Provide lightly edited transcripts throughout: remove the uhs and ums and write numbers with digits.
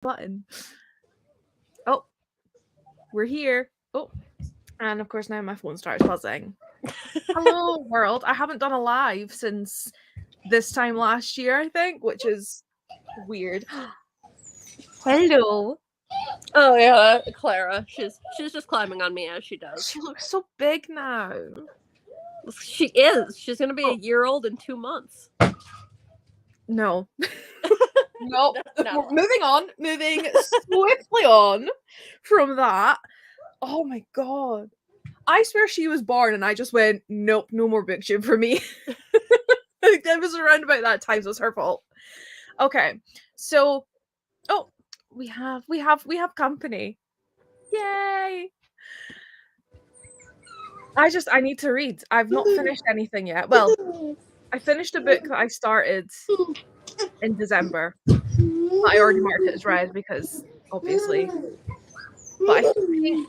button. Oh, we're here. Oh, and of course now my phone starts buzzing. Hello, world. I haven't done a live since this time last year, I think, which is weird. Hello. Oh yeah, Clara. She's just climbing on me as she does. She looks so big now. She is. She's gonna be a year old in 2 months. No. Nope. No. Moving swiftly on from that. Oh my god. I swear she was born and I just went, nope, no more BookTube for me. It was around about that time, so it's her fault. Okay. So we have company. Yay. I need to read. I've not finished anything yet. Well, I finished a book that I started in December. I already marked it as read because obviously. But I think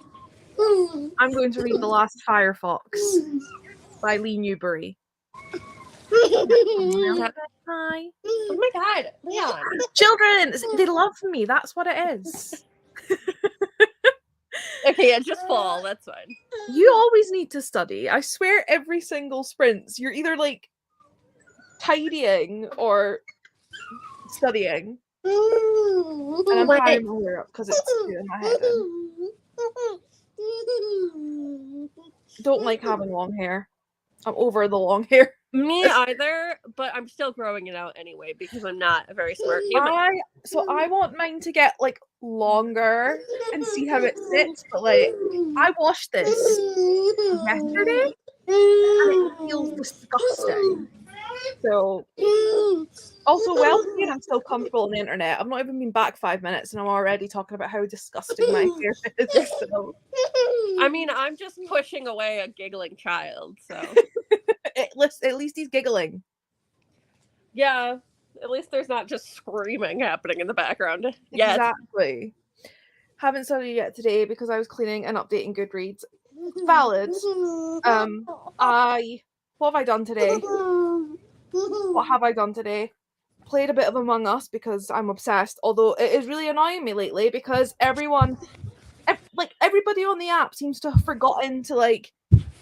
I'm going to read The Last Firefox by Lee Newberry. Hi. Oh my god, Leon. Children, they love me. That's what it is. Okay, just fall. That's fine. You always need to study. I swear every single sprint, you're either like tidying or studying. And I'm tying my hair up because it's doing my head in. Don't like having long hair. I'm over the long hair. Me either, but I'm still growing it out anyway because I'm not a very smart human. I want mine to get like longer and see how it sits, but like I washed this yesterday and it feels disgusting. So also, well, I'm still comfortable on the internet. I've not even been back 5 minutes and I'm already talking about how disgusting my hair is. So. I mean, I'm just pushing away a giggling child, so. At least he's giggling. Yeah, at least there's not just screaming happening in the background. Yet. Exactly. Haven't studied yet today because I was cleaning and updating Goodreads. Valid. What have I done today? What have I done today? Played a bit of Among Us because I'm obsessed, although it is really annoying me lately because everybody on the app seems to have forgotten to like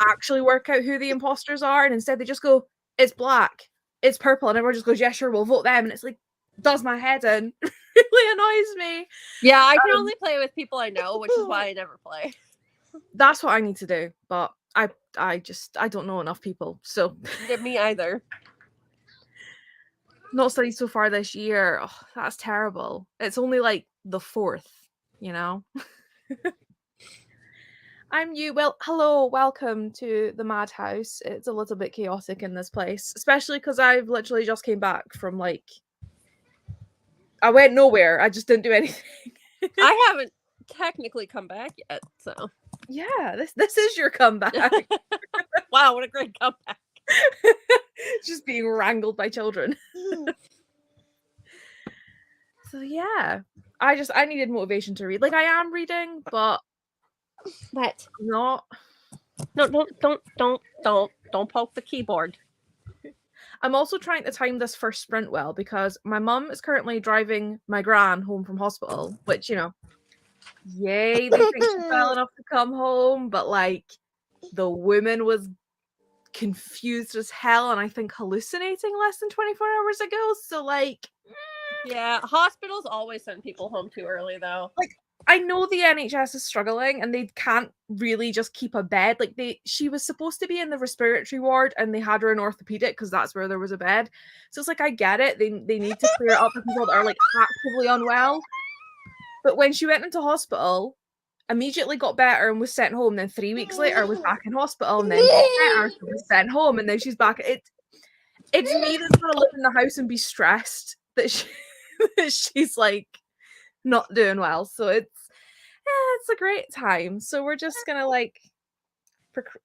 actually work out who the imposters are, and instead they just go, it's black, it's purple, and everyone just goes, yeah, sure, we'll vote them, and it's like, does my head in. Really annoys me. Yeah, I can only play with people I know, which is why I never play. That's what I need to do, but I don't know enough people, so. Yeah, me either. Not studied so far this year. Oh, that's terrible. It's only like the 4th, you know? I'm you. Well, hello, welcome to the madhouse. It's a little bit chaotic in this place, especially because I've literally just came back from like, I went nowhere. I just didn't do anything. I haven't technically come back yet, so. Yeah, this is your comeback. Wow, what a great comeback. Just being wrangled by children. So yeah, I needed motivation to read. Like I am reading, but what? Not. No, don't poke the keyboard. I'm also trying to time this first sprint well because my mum is currently driving my gran home from hospital, which, you know, yay, they think she's well enough to come home, but like the woman was confused as hell and I think hallucinating less than 24 hours ago, so like yeah, hospitals always send people home too early though. Like I know the NHS is struggling and they can't really just keep a bed. Like she was supposed to be in the respiratory ward and they had her in orthopedic because that's where there was a bed. So it's like I get it. They need to clear it up for people that are like actively unwell. But when she went into hospital, immediately got better and was sent home, then 3 weeks later was back in hospital and then got better, so was sent home, and then she's back. It's me that's gonna live in the house and be stressed that she's like not doing well. So it's a great time. So we're just gonna like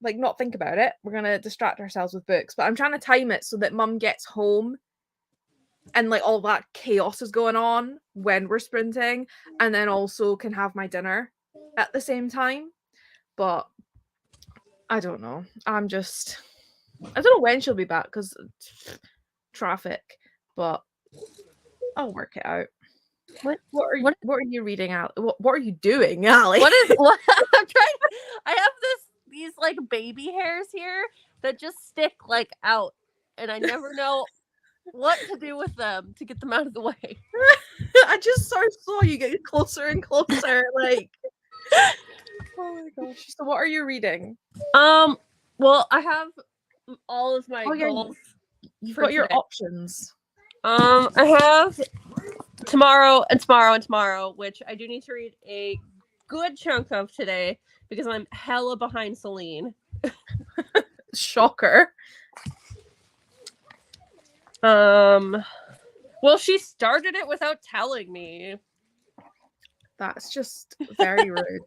not think about it. We're gonna distract ourselves with books. But I'm trying to time it so that mum gets home and like all that chaos is going on when we're sprinting, and then also can have my dinner at the same time. But I don't know. I don't know when she'll be back because traffic, but I'll work it out. What are you reading, Al? What are you doing, Allie? What I'm trying? I have these like baby hairs here that just stick like out, and I never know what to do with them to get them out of the way. I just saw you get closer and closer, like. Oh my gosh! So, what are you reading? Well, I have all of my Oh yeah, goals. you've for got your today. options. I have tomorrow and tomorrow and tomorrow, which I do need to read a good chunk of today because I'm hella behind Celine. Shocker. Well, she started it without telling me. That's just very rude.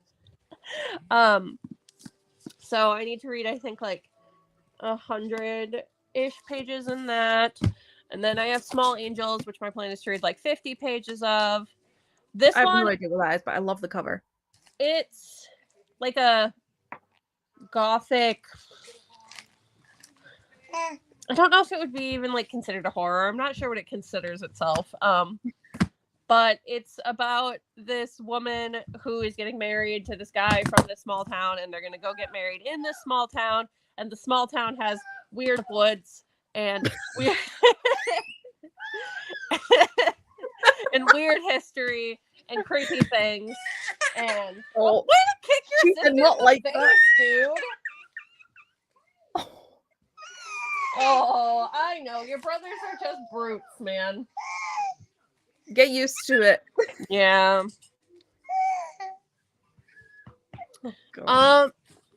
So I need to read, I think, like 100-ish pages in that. And then I have Small Angels, which my plan is to read like 50 pages of. This I have one, no idea what that is, but I love the cover. It's like a gothic. I don't know if it would be even like considered a horror. I'm not sure what it considers itself. But it's about this woman who is getting married to this guy from this small town, and they're gonna go get married in this small town, and the small town has weird woods and weird and weird history and creepy things. And way to kick your sister in the face, dude. Oh, I know. Your brothers are just brutes, man. Get used to it. Yeah. Oh,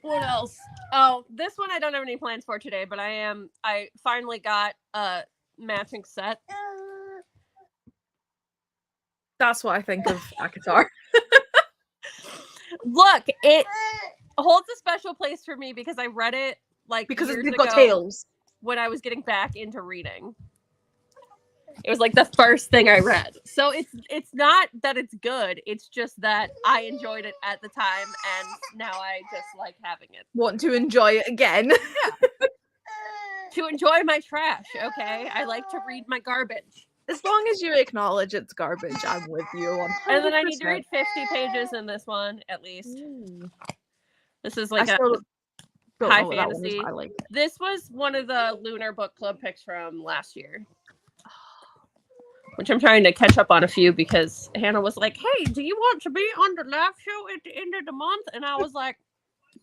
what else? Oh, this one I don't have any plans for today, but I finally got a matching set. That's what I think of ACOTAR. Look, it holds a special place for me because I read it because years they've ago got tails. When I was getting back into reading. It was like the first thing I read. So it's not that it's good. It's just that I enjoyed it at the time, and now I just like having it. Want to enjoy it again. Yeah. To enjoy my trash, okay? I like to read my garbage. As long as you acknowledge it's garbage, I'm with you. 100%. And then I need to read 50 pages in this one, at least. Ooh. This is like high fantasy. This was one of the Lunar Book Club picks from last year. Which I'm trying to catch up on a few because Hannah was like, hey, do you want to be on the live show at the end of the month? And I was like,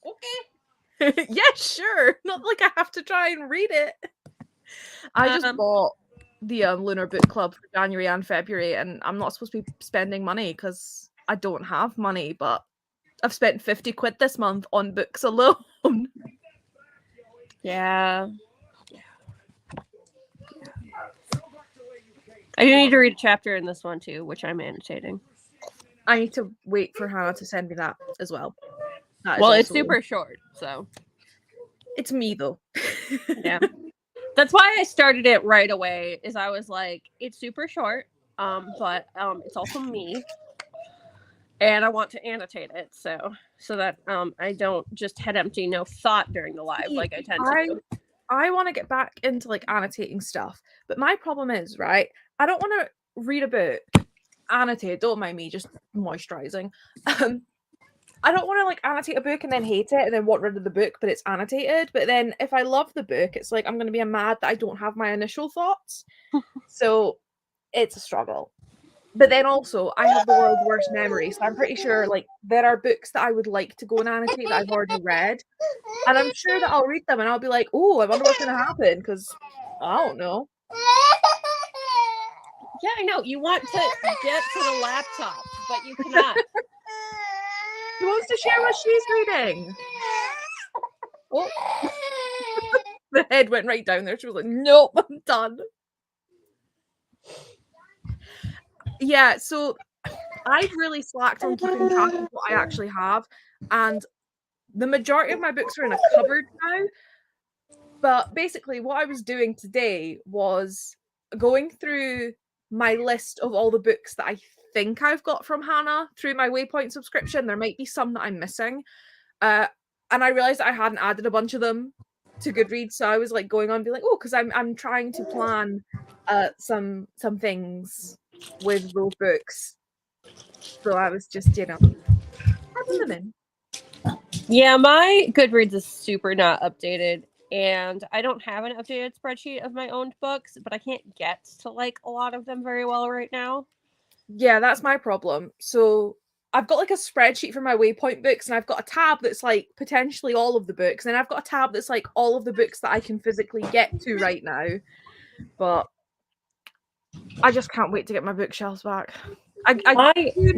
okay. Yeah, sure. Not like I have to try and read it. I just bought the Lunar Book Club for January and February, and I'm not supposed to be spending money because I don't have money, but I've spent 50 quid this month on books alone. Yeah. I do need to read a chapter in this one too, which I'm annotating. I need to wait for Hannah to send me that as well. Well, it's super short, so. It's me though. Yeah. That's why I started it right away, is I was like, it's super short, but it's also me. And I want to annotate it, so that I don't just head empty, no thought during the live like I tend to do. I want to get back into like annotating stuff, but my problem is, right, I don't want to read a book, annotate, don't mind me, just moisturizing. I don't want to like annotate a book and then hate it and then want rid of the book, but it's annotated. But then if I love the book, it's like I'm going to be mad that I don't have my initial thoughts. So it's a struggle. But then also, I have the world's worst memory, so I'm pretty sure like there are books that I would like to go and annotate that I've already read, and I'm sure that I'll read them and I'll be like, "Oh, I wonder what's going to happen," because I don't know. Yeah, I know. You want to get to the laptop, but you cannot. Who wants to share what she's reading? Oh. The head went right down there. She was like, "Nope, I'm done." Yeah, so I've really slacked on keeping track of what I actually have, and the majority of my books are in a cupboard now. But basically, what I was doing today was going through my list of all the books that I think I've got from Hannah through my Waypoint subscription. There might be some that I'm missing. And I realized I hadn't added a bunch of them to Goodreads, so I was like going on and be like, oh, because I'm trying to plan some things with those books. So I was just, having them in. Yeah, my Goodreads is super not updated, and I don't have an updated spreadsheet of my owned books, but I can't get to like a lot of them very well right now. Yeah, that's my problem. So I've got like a spreadsheet for my Waypoint books, and I've got a tab that's like potentially all of the books, and then I've got a tab that's like all of the books that I can physically get to right now. But I just can't wait to get my bookshelves back. I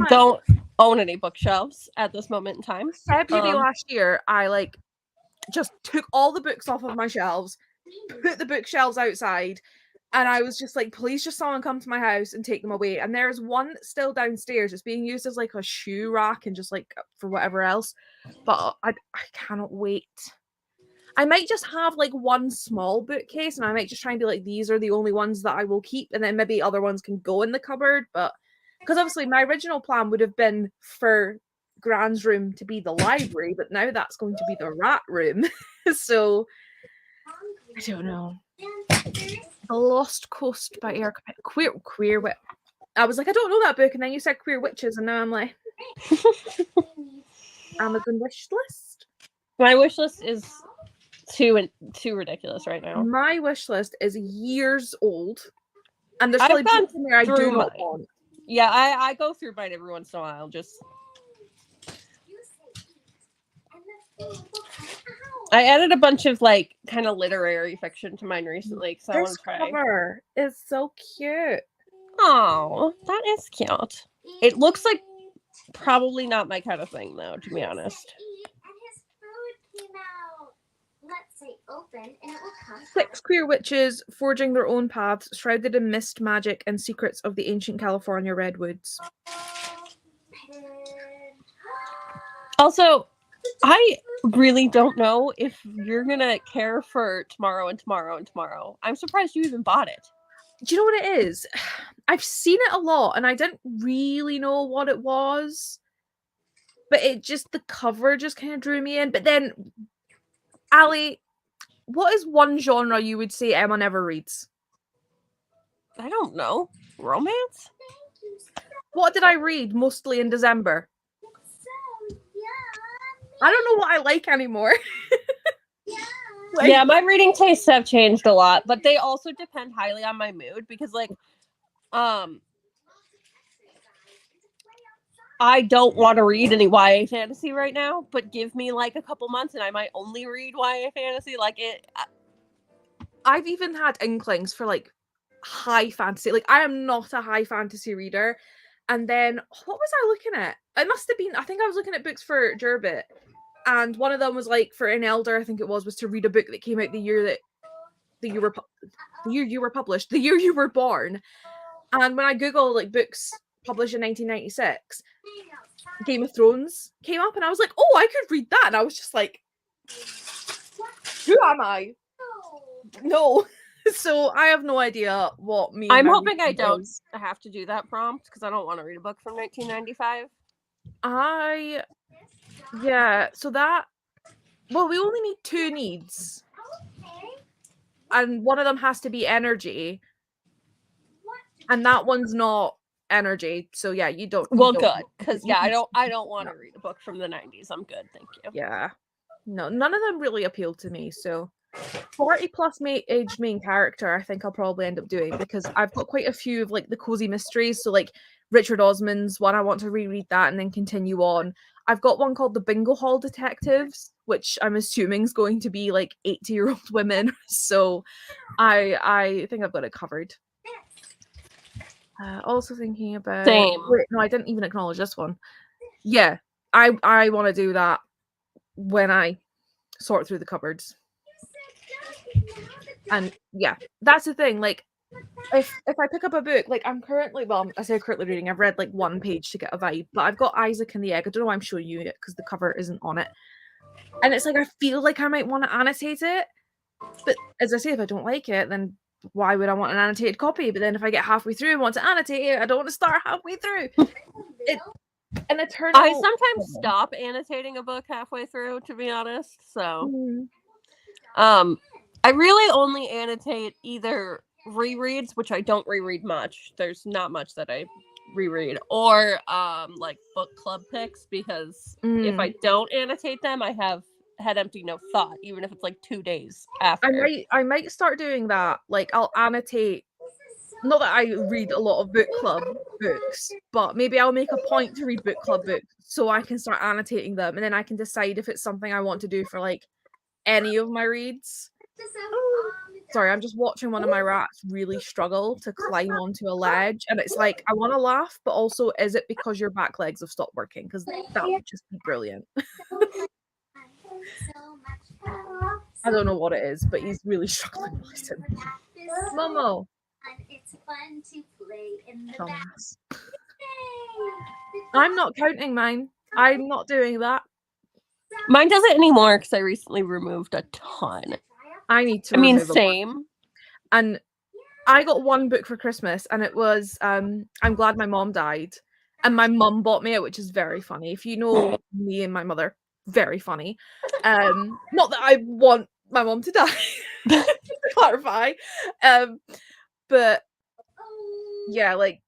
don't own any bookshelves at this moment in time. February last year, I like just took all the books off of my shelves, put the bookshelves outside, and I was just like, please just someone come to my house and take them away. And there's one still downstairs. It's being used as like a shoe rack and just like for whatever else. But I cannot wait. I might just have like one small bookcase, and I might just try and be like, these are the only ones that I will keep, and then maybe other ones can go in the cupboard. But because obviously my original plan would have been for Gran's room to be the library, but now that's going to be the rat room. So I don't know. The Lost Coast by Erica Queer Witch. I was like, I don't know that book, and then you said Queer Witches, and now I'm like, Amazon wish list. My wish list is too ridiculous right now. My wish list is years old, and there's probably books in there I do not want. Yeah, I go through mine every once in a while. Just I added a bunch of like kind of literary fiction to mine recently because I want to try. Cover is so cute. Oh, that is cute. It looks like probably not my kind of thing though, to be honest. Open and it will come. 6 queer witches forging their own paths, shrouded in mist, magic, and secrets of the ancient California redwoods. Also, I really don't know if you're gonna care for Tomorrow and Tomorrow and Tomorrow. I'm surprised you even bought it. Do you know what it is? I've seen it a lot, and I didn't really know what it was. But it just, the cover just kind of drew me in. But then, Ali, what is one genre you would say Emma never reads? I don't know. Romance? What did I read mostly in December? I don't know what I like anymore. Yeah, my reading tastes have changed a lot, but they also depend highly on my mood because, like, I don't want to read any YA fantasy right now, but give me like a couple months and I might only read YA fantasy. Like it. I've even had inklings for like high fantasy. Like I am not a high fantasy reader. And then what was I looking at? It must have been, I think I was looking at books for Gerbit. And one of them was like for an elder, I think it was to read a book that came out the year you were published, the year you were born. And when I Googled like books published in 1996, Game of Thrones came up, and I was like, oh, I could read that. And I was just like, who am I? No. So I have no idea what me. I'm hoping I don't have to do that prompt because I don't want to read a book from 1995. Yeah, so that, well, we only need 2 needs. And one of them has to be energy. And that one's not energy. So yeah, you don't. Well, good. Because yeah, I don't want to read a book from the 90s. I'm good, thank you. Yeah. No, none of them really appeal to me. So 40+ age main character, I think I'll probably end up doing, because I've got quite a few of like the cozy mysteries. So like Richard Osman's one, I want to reread that and then continue on. I've got one called the Bingo Hall Detectives, which I'm assuming is going to be like 80-year-old women. So I think I've got it covered. Also thinking about. Same. Wait, no, I didn't even acknowledge this one. Yeah, I want to do that when I sort through the cupboards. And yeah, that's the thing. Like, if I pick up a book, like I'm currently, well, I say currently reading. I've read like 1 page to get a vibe, but I've got Isaac and the Egg. I don't know why I'm showing you it because the cover isn't on it. And it's like I feel like I might want to annotate it, but as I say, if I don't like it, then why would I want an annotated copy? But then if I get halfway through and want to annotate it, I don't want to start halfway through. It's an eternal. I sometimes stop annotating a book halfway through, to be honest. So, I really only annotate either rereads, which I don't reread much. There's not much that I reread, or like book club picks, because if I don't annotate them, I have head empty, no thought, even if it's like 2 days after. I might start doing that. Like, I'll annotate. Not that I read a lot of book club books, but maybe I'll make a point to read book club books so I can start annotating them, and then I can decide if it's something I want to do for like any of my reads. Sorry, I'm just watching one of my rats really struggle to climb onto a ledge, and it's like, I want to laugh, but also, is it because your back legs have stopped working? Because that would just be brilliant. I don't know what it is, but he's really struggling. Listen, Momo. It's fun to play in the Dumbass. I'm not counting mine. I'm not doing that. Mine doesn't anymore because I recently removed a ton. I need to. I mean, same. And I got one book for Christmas, and it was I'm Glad My Mom Died, and my mum bought me it, which is very funny. If you know me and my mother, very funny. Not that I want my mom to die, to clarify. But yeah, like,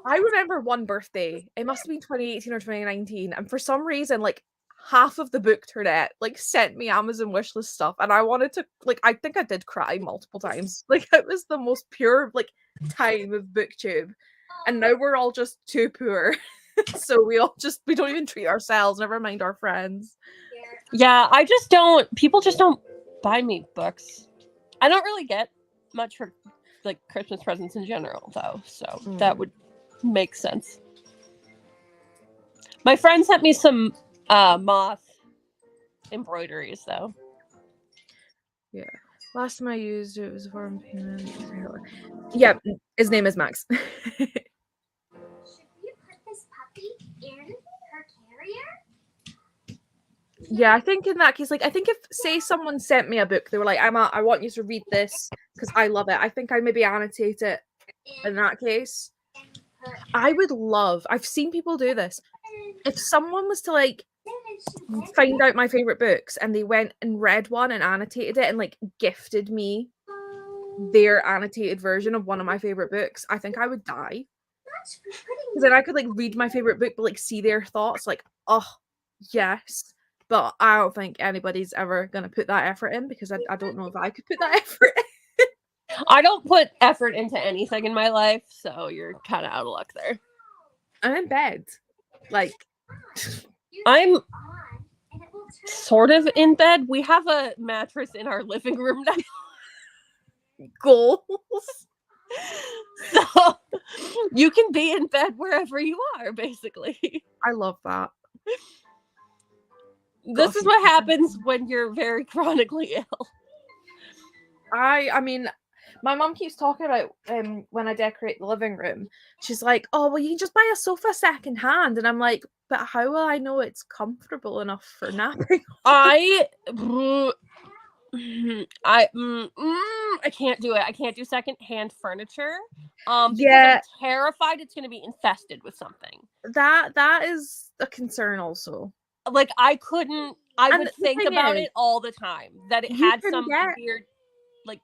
I remember one birthday, it must have been 2018 or 2019, and for some reason, like, half of the Bookternette, like, sent me Amazon wishlist stuff, and I wanted to, like, I think I did cry multiple times. Like, it was the most pure, like, time of BookTube, and now we're all just too poor. So we don't even treat ourselves, never mind our friends. Yeah, people just don't buy me books. I don't really get much for like Christmas presents in general, though, so that would make sense. My friend sent me some moth embroideries, though. Yeah. Last time I used it was for payment. Yeah, his name is Max. Should we put this puppy in her carrier? Yeah, I think in that case, like, I think if, say, someone sent me a book, they were like, I want you to read this because I love it. I think I maybe annotate it in that case. I would love, I've seen people do this. If someone was to, like, find out my favorite books and they went and read one and annotated it and, like, gifted me their annotated version of one of my favorite books, I think I would die. Because then I could, like, read my favorite book, but, like, see their thoughts, like, oh, yes. But I don't think anybody's ever going to put that effort in, because I don't know if I could put that effort in. I don't put effort into anything in my life, so you're kind of out of luck there. I'm in bed. Like, I'm sort of in bed. We have a mattress in our living room now. Goals. So you can be in bed wherever you are, basically. I love that. This is what happens when you're very chronically ill. I mean, my mom keeps talking about when I decorate the living room. She's like, oh, well, you can just buy a sofa secondhand. And I'm like, but how will I know it's comfortable enough for napping? I can't do it. I can't do secondhand furniture. Because I'm terrified it's going to be infested with something. That is a concern also. Like, I would think about it all the time, that it had some weird, like,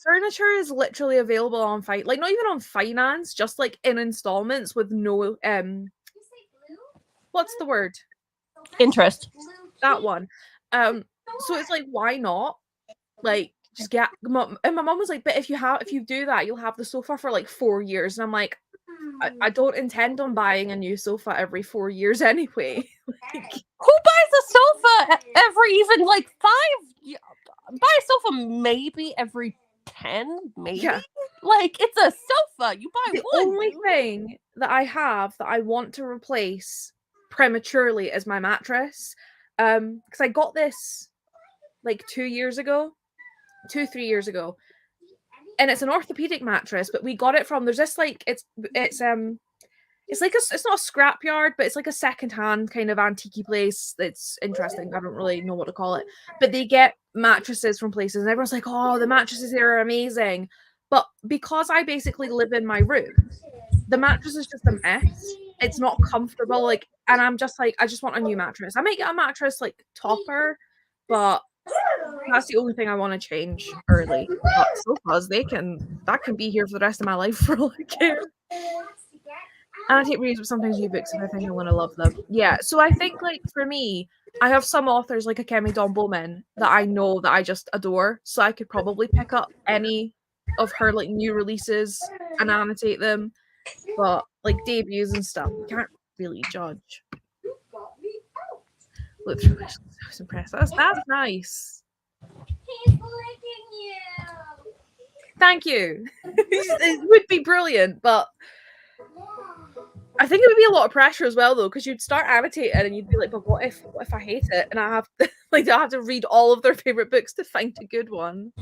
furniture is literally available on like, not even on finance, just like in installments with no what's the word? Interest. That one. So it's like, why not? Like, just get. And my mom was like, but if you do that, you'll have the sofa for like 4 years. And I'm like, I don't intend on buying a new sofa every 4 years anyway. Like, who buys a sofa every even like 5 years? Buy a sofa maybe every 10, maybe. Yeah. Like, it's a sofa. You buy the one. The only thing that I have that I want to replace prematurely is my mattress. Because I got this like 2 years ago, 3 years ago. And it's an orthopedic mattress, but we got it from, there's this like, it's like it's not a scrapyard, but it's like a secondhand kind of antique place. That's interesting. I don't really know what to call it, but they get mattresses from places, and everyone's like, "Oh, the mattresses here are amazing." But because I basically live in my room, the mattress is just a mess. It's not comfortable, like, and I'm just like, I just want a new mattress. I might get a mattress like topper, but that's the only thing I want to change early. But sofas, that can be here for the rest of my life for all I care. annotate reads, but sometimes new books if I think I'm going to love them. Yeah, so I think, like, for me, I have some authors like Akemi Dawn Bowman that I know that I just adore, so I could probably pick up any of her, like, new releases and annotate them, but, like, debuts and stuff, you can't really judge. Look through my I was impressed. That's nice. He's licking you. Thank you. It would be brilliant, but I think it would be a lot of pressure as well, though, because you'd start annotating and you'd be like, but what if I hate it and I have to I have to read all of their favorite books to find a good one.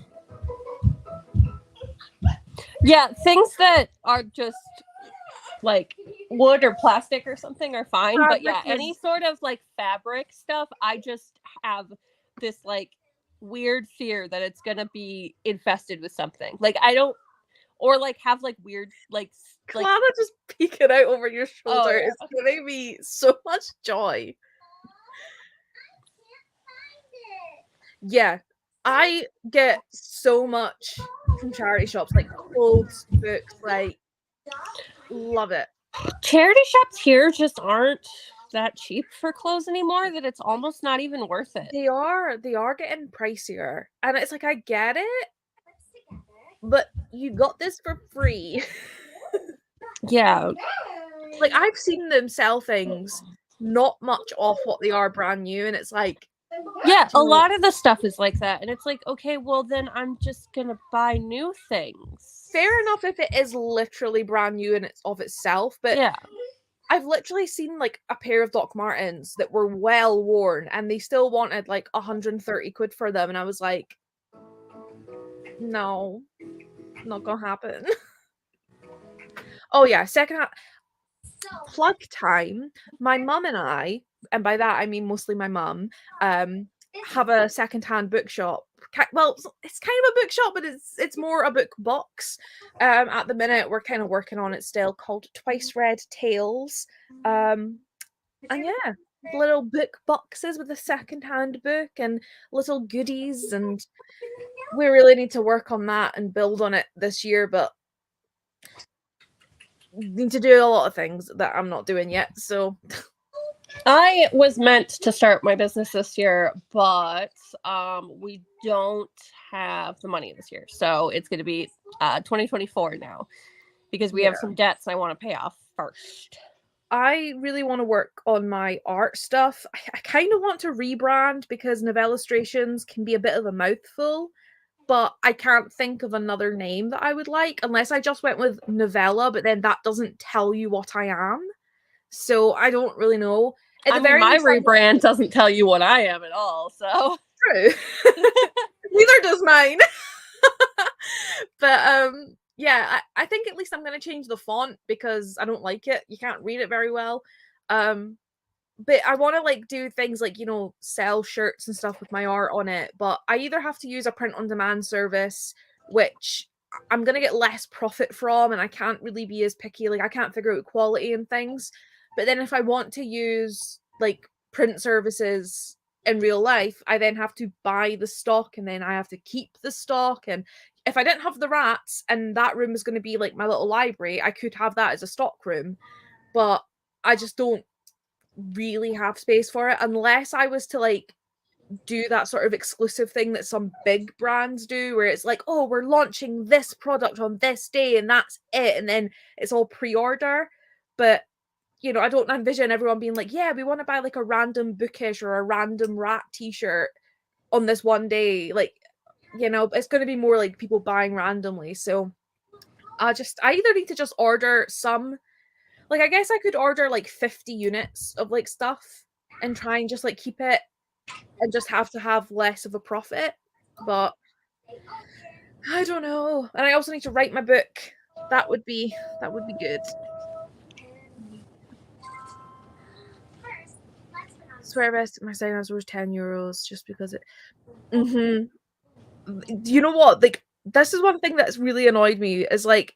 Yeah, things that are just like wood or plastic or something are fine, but yeah, any sort of like fabric stuff, I just have this like weird fear that it's gonna be infested with something. Like I don't, or like have like weird like Clara just peeking out over your shoulder is giving me so much joy. Yeah, I get so much from charity shops, like clothes, books, like love it. Charity shops here just aren't that cheap for clothes anymore that it's almost not even worth it. They are getting pricier, and it's like I get it, but you got this for free. Yeah, like I've seen them sell things not much off what they are brand new, and it's like, yeah, a lot of the stuff is like that, and it's like, okay, well then I'm just gonna buy new things. Fair enough if it is literally brand new and it's of itself, but yeah, I've literally seen like a pair of Doc Martens that were well worn and they still wanted like 130 quid for them, and I was like, no, not gonna happen. Oh yeah, secondhand plug time. My mum and I, and by that I mean mostly my mum, have a secondhand bookshop. Well, it's kind of a bookshop, but it's more a book box. At the minute, we're kind of working on it still, called Twice Read Tales. And yeah, little book boxes with a secondhand book and little goodies, and we really need to work on that and build on it this year, but need to do a lot of things that I'm not doing yet, so I was meant to start my business this year, but we don't have the money this year. So it's going to be 2024 now because we have some debts I want to pay off first. I really want to work on my art stuff. I kind of want to rebrand because Novellustrations can be a bit of a mouthful, but I can't think of another name that I would like unless I just went with Novella, but then that doesn't tell you what I am. So I don't really know. My rebrand doesn't tell you what I am at all, so. True. Neither does mine. But yeah, I think at least I'm going to change the font because I don't like it. You can't read it very well. But I want to like do things like, you know, sell shirts and stuff with my art on it. But I either have to use a print on demand service, which I'm going to get less profit from, and I can't really be as picky. Like I can't figure out quality and things. But then if I want to use like print services in real life, I then have to buy the stock and then I have to keep the stock. And if I didn't have the rats and that room was going to be like my little library, I could have that as a stock room. But I just don't really have space for it unless I was to like do that sort of exclusive thing that some big brands do where it's like, oh, we're launching this product on this day and that's it, and then it's all pre-order. But you know, I don't envision everyone being like, yeah, we want to buy like a random bookish or a random rat t-shirt on this one day. Like, you know, it's going to be more like people buying randomly. So I either need to just order some, like, I guess I could order like 50 units of like stuff and try and just like keep it and just have to have less of a profit. But I don't know. And I also need to write my book. That would be good. Swear best my second house was €10 just because it. You know what? Like, this is one thing that's really annoyed me is like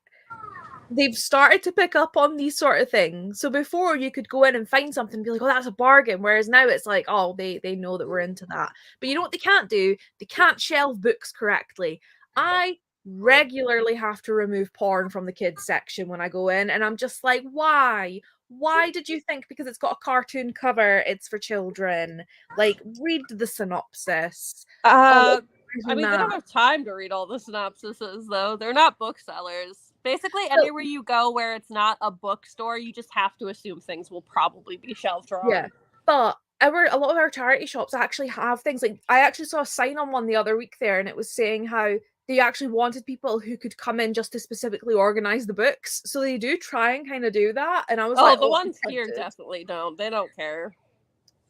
they've started to pick up on these sort of things. So before you could go in and find something and be like, oh, that's a bargain. Whereas now it's like, oh, they know that we're into that. But you know what they can't do? They can't shelve books correctly. I regularly have to remove porn from the kids section when I go in, and I'm just like, why? Why did you think because it's got a cartoon cover, it's for children? Like, read the synopsis. I mean, they don't have time to read all the synopsises, though. They're not booksellers. Basically, anywhere you go where it's not a bookstore, you just have to assume things will probably be shelved wrong. Yeah, but a lot of our charity shops actually have things. Like, I actually saw a sign on one the other week there, and it was saying how they actually wanted people who could come in just to specifically organize the books. So they do try and kind of do that. And I was like, the ones here definitely don't. They don't care.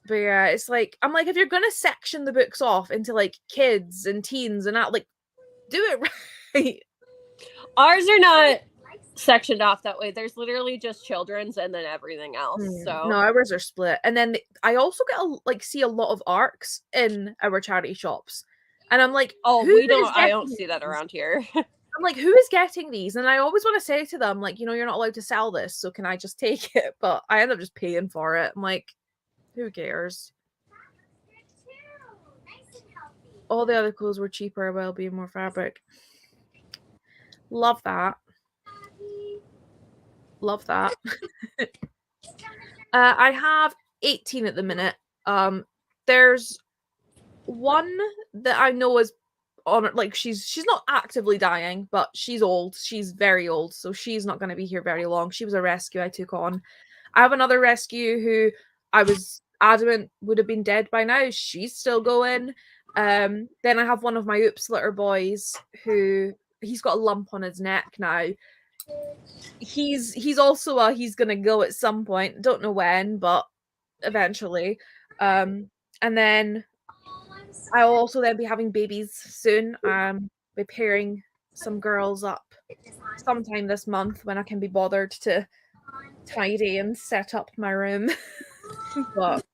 But yeah, it's like, I'm like, if you're gonna section the books off into like kids and teens and that, like, do it right. Ours are not sectioned off that way. There's literally just children's and then everything else. So no, ours are split. And then I also get see a lot of ARCs in our charity shops, and I'm like, we don't. I don't see that around here. I'm like, who is getting these? And I always want to say to them, like, you're not allowed to sell this, so can I just take it? But I end up just paying for it. I'm like, who cares? All the other clothes were cheaper, while being more fabric. Love that. Love that. I have 18 at the minute. There's one that I know is on, like, she's not actively dying, but she's old. She's very old, so she's not going to be here very long. She was a rescue I took on. I have another rescue who I was adamant would have been dead by now. She's still going. Then I have one of my oops litter boys who he's got a lump on his neck now. He's also he's gonna go at some point. Don't know when, but eventually. And then I'll also then be having babies soon. Be pairing some girls up sometime this month when I can be bothered to tidy and set up my room. But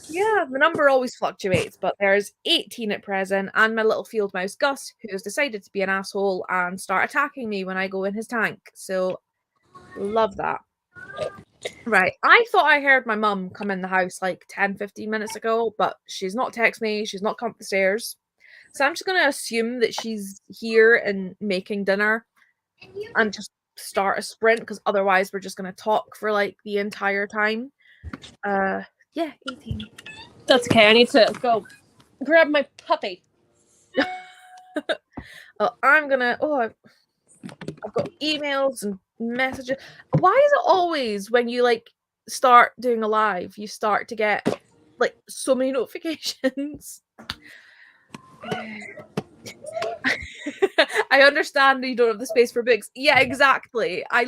yeah, the number always fluctuates, but there's 18 at present, and my little field mouse Gus, who has decided to be an asshole and start attacking me when I go in his tank. So love that. Right, I thought I heard my mum come in the house like 10-15 minutes ago, but she's not texted me, she's not come up the stairs. So I'm just gonna assume that she's here and making dinner and just start a sprint, because otherwise we're just gonna talk for like the entire time. Yeah, 18. That's okay. I need to go grab my puppy. I've got emails and messages. Why is it always when you like start doing a live, you start to get like so many notifications? I understand that you don't have the space for books. Yeah, exactly. I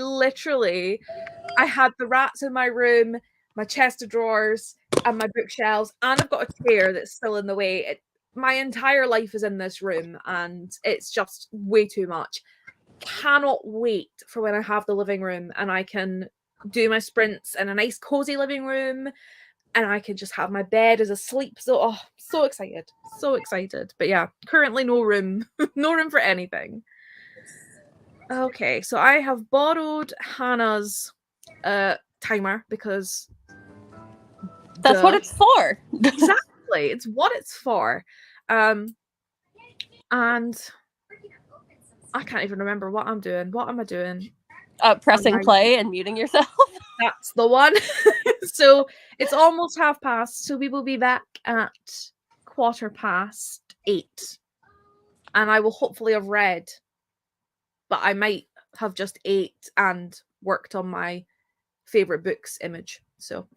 had the rats in my room, my chest of drawers, and my bookshelves, and I've got a chair that's still in the way. My entire life is in this room, and it's just way too much. Cannot wait for when I have the living room and I can do my sprints in a nice cozy living room, and I can just have my bed as a sleep. So, so excited, so excited. But yeah, currently no room, no room for anything. Okay, so I have borrowed Hannah's timer because that's what it's for. Exactly, it's what it's for. And I can't even remember what I'm doing. What am I doing? Pressing play and muting yourself. That's the one. So it's almost 8:30, so we will be back at 8:15, and I will hopefully have read, but I might have just ate and worked on my favorite books image. So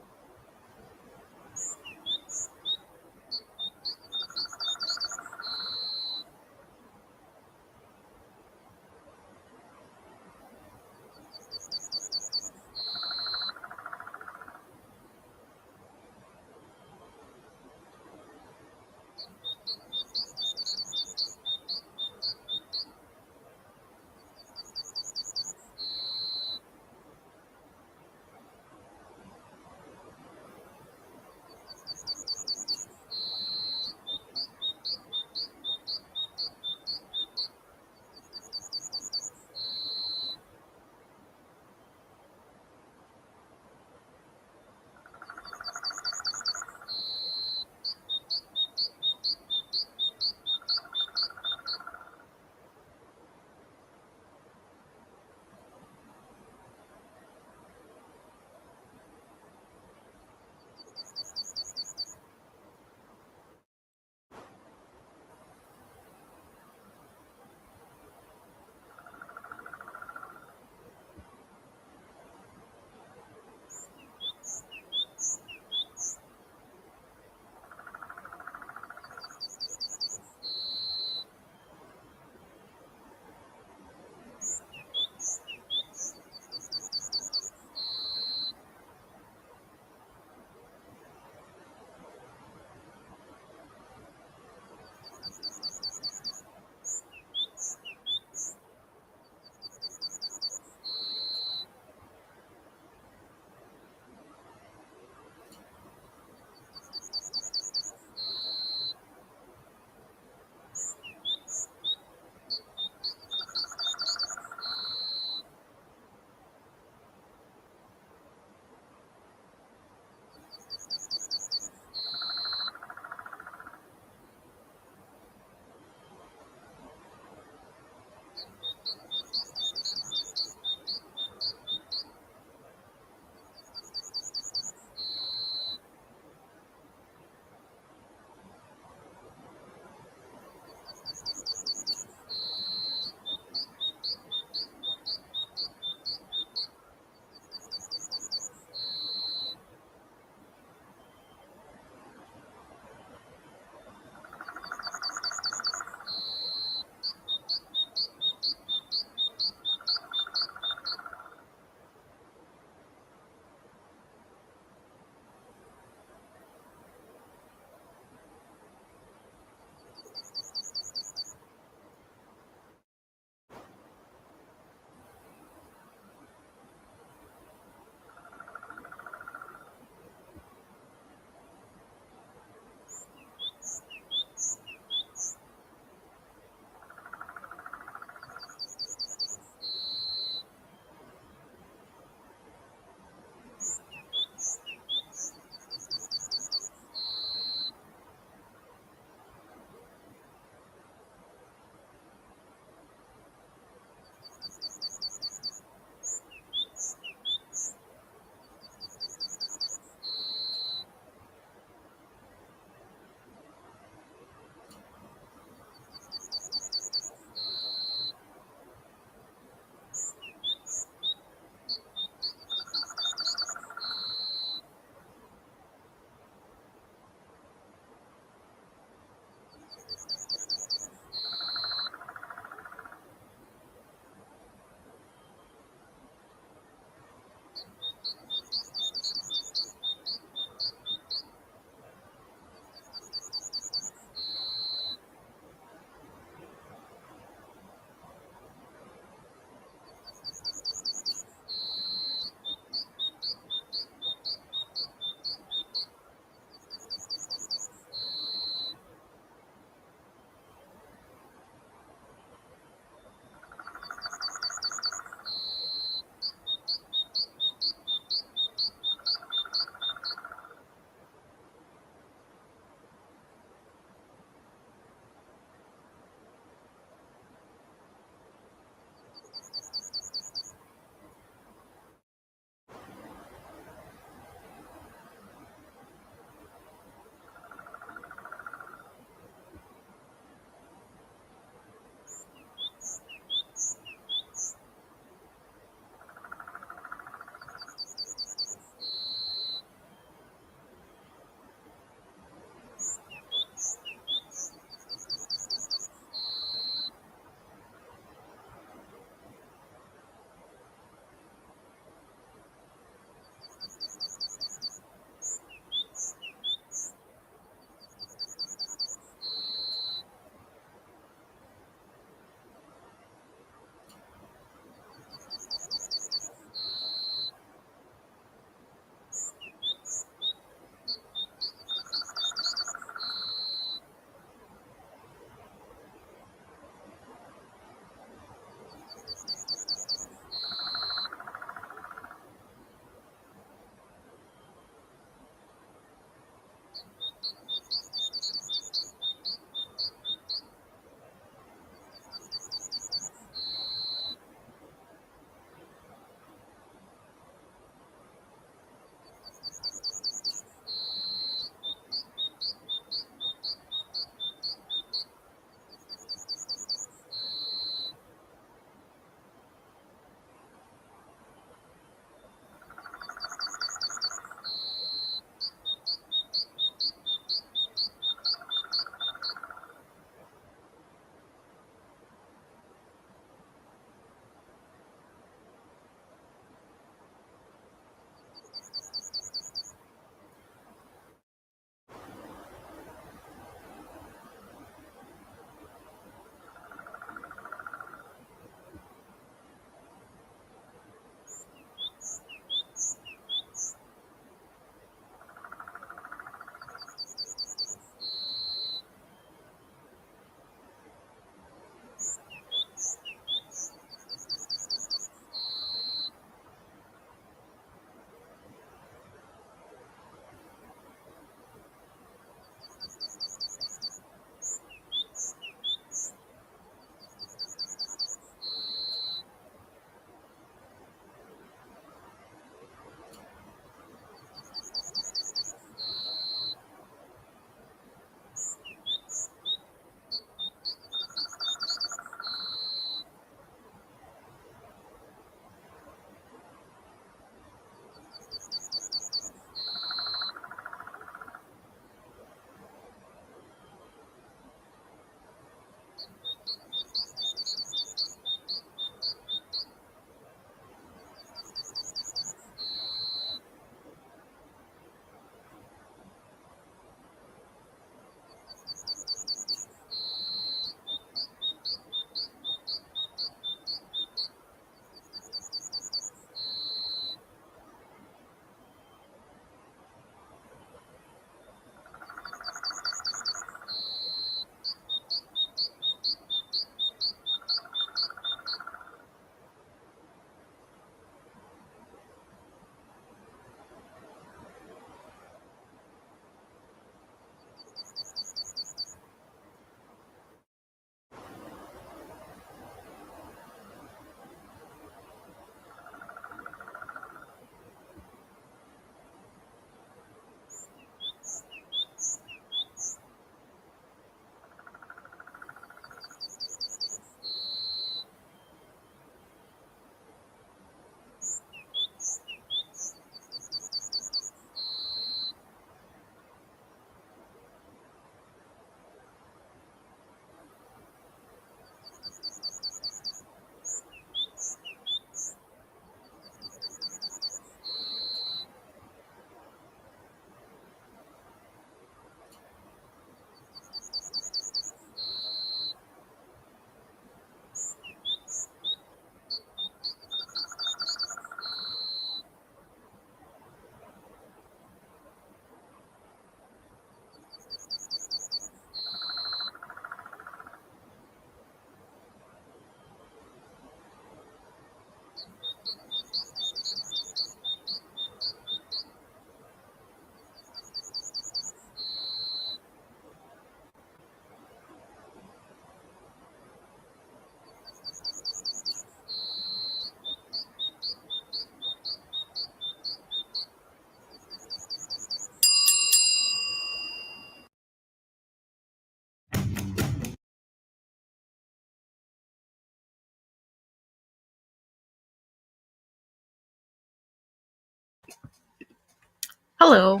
Hello.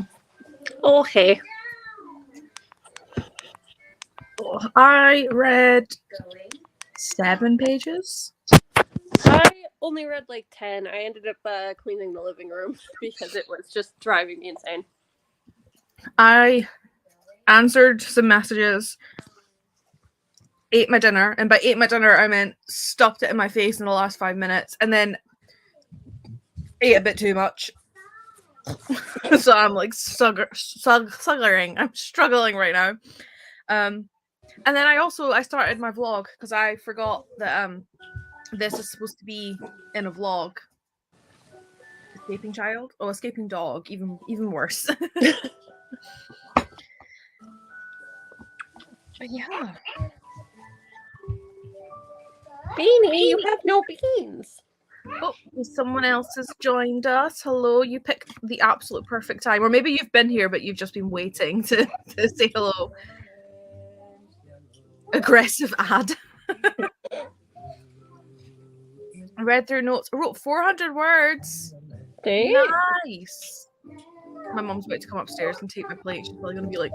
Oh, hey. I read 7 pages. I only read like 10. I ended up cleaning the living room because it was just driving me insane. I answered some messages, ate my dinner, and by ate my dinner I meant stuffed it in my face in the last 5 minutes, and then ate a bit too much. So I'm like suggering. I'm struggling right now. And then I started my vlog because I forgot that this is supposed to be in a vlog. Escaping child? Oh, escaping dog. Even worse. But yeah. Beanie, you have no beans. Oh, someone else has joined us. Hello, you picked the absolute perfect time. Or maybe you've been here, but you've just been waiting to say hello. Aggressive ad. I read through notes. I wrote 400 words. Dang. Nice. My mom's about to come upstairs and take my plate. She's probably going to be like,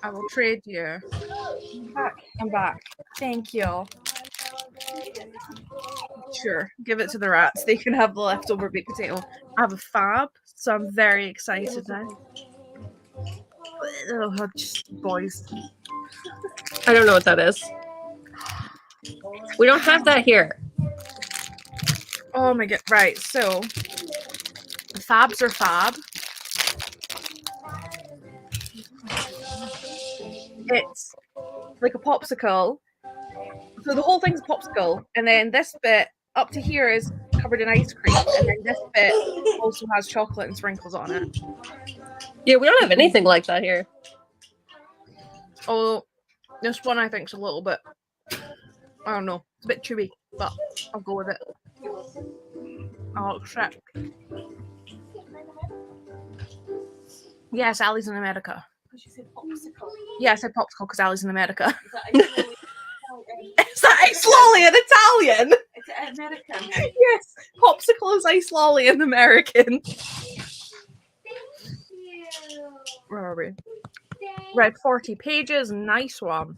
I will trade you. I'm back. Thank you. Sure, give it to the rats. They can have the leftover baked potato. I have a fab, so I'm very excited now. Oh, just boys. I don't know what that is. We don't have that here. Oh my god. Right, so the fabs are fab. It's like a popsicle. So the whole thing's a popsicle, and then this bit up to here is covered in ice cream, and then this bit also has chocolate and sprinkles on it. Yeah, we don't have anything like that here. Oh, this one I think is a little bit, I don't know, it's a bit chewy, but I'll go with it. I'll accept. Yes, Ali's in America. Because you said popsicle. Yeah, I said popsicle because Ali's in America. Is that ice lolly in Italian? It's American. Yes, popsicle is ice lolly in American. Where are we? Read 40 pages. Nice one.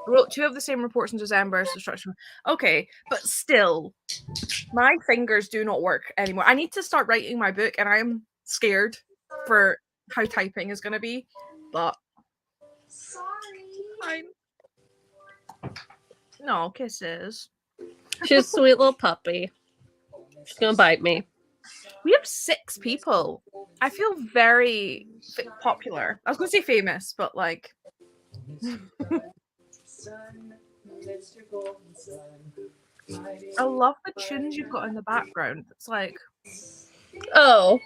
Wrote 2 of the same reports in December. Instruction. Okay, but still, my fingers do not work anymore. I need to start writing my book, and I am scared for how typing is going to be. But fine. No kisses. She's a sweet little puppy. She's gonna bite me. We have 6 people. I feel very popular. I was going to say famous, but like. I love the tunes you've got in the background. It's like. Oh.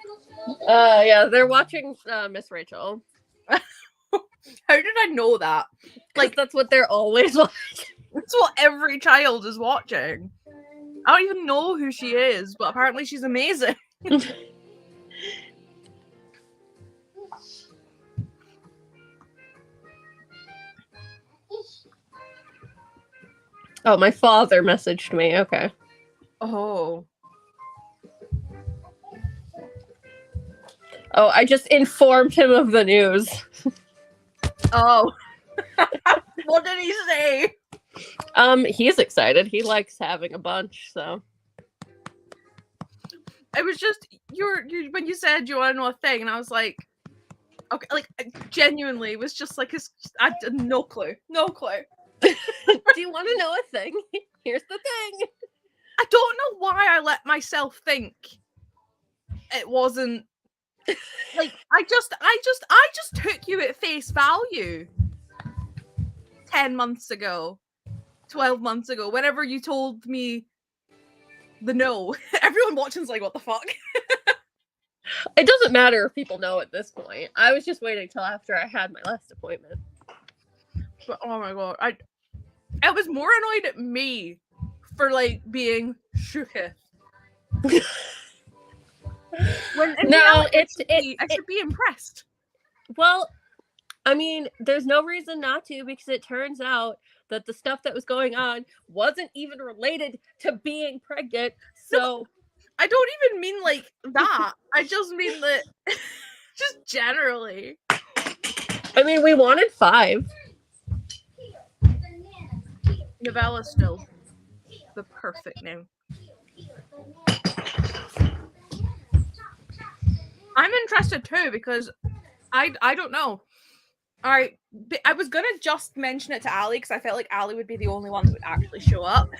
Yeah, they're watching Miss Rachel. How did I know that? Like, that's what they're always watching. That's what every child is watching. I don't even know who she is, but apparently she's amazing. Oh, my father messaged me. Okay. Oh. Oh, I just informed him of the news. Oh. What did he say? He's excited. He likes having a bunch, so. It was just you when you said you want to know a thing, and I was like, okay, like genuinely, it was just like I had no clue. Do you want to know a thing? Here's the thing. I don't know why I let myself think it wasn't like I just took you at face value 10 months ago, 12 months ago, whenever you told me the no. Everyone watching's like, what the fuck? It doesn't matter if people know at this point. I was just waiting till after I had my last appointment. But oh my god, I was more annoyed at me for like being shooketh. When no, I should be impressed. Well, I mean, there's no reason not to, because it turns out that the stuff that was going on wasn't even related to being pregnant. So I don't even mean like that. I just mean that just generally. I mean, we wanted 5. Novella still the perfect name. I'm interested too because I don't know. I was gonna just mention it to Ali because I felt like Ali would be the only one that would actually show up,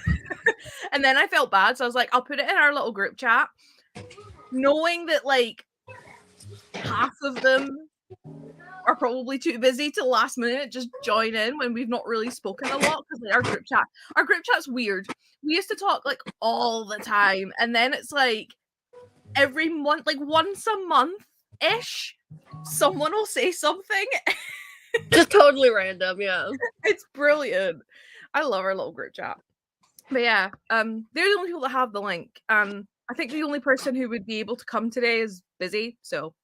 and then I felt bad, so I was like, I'll put it in our little group chat, knowing that like half of them are probably too busy to last minute just join in when we've not really spoken a lot because like, our group chat's weird. We used to talk like all the time, and then it's like every month, like once a month ish, someone will say something. Just totally random, yeah. It's brilliant. I love our little group chat. But yeah, they're the only people that have the link. I think the only person who would be able to come today is busy, so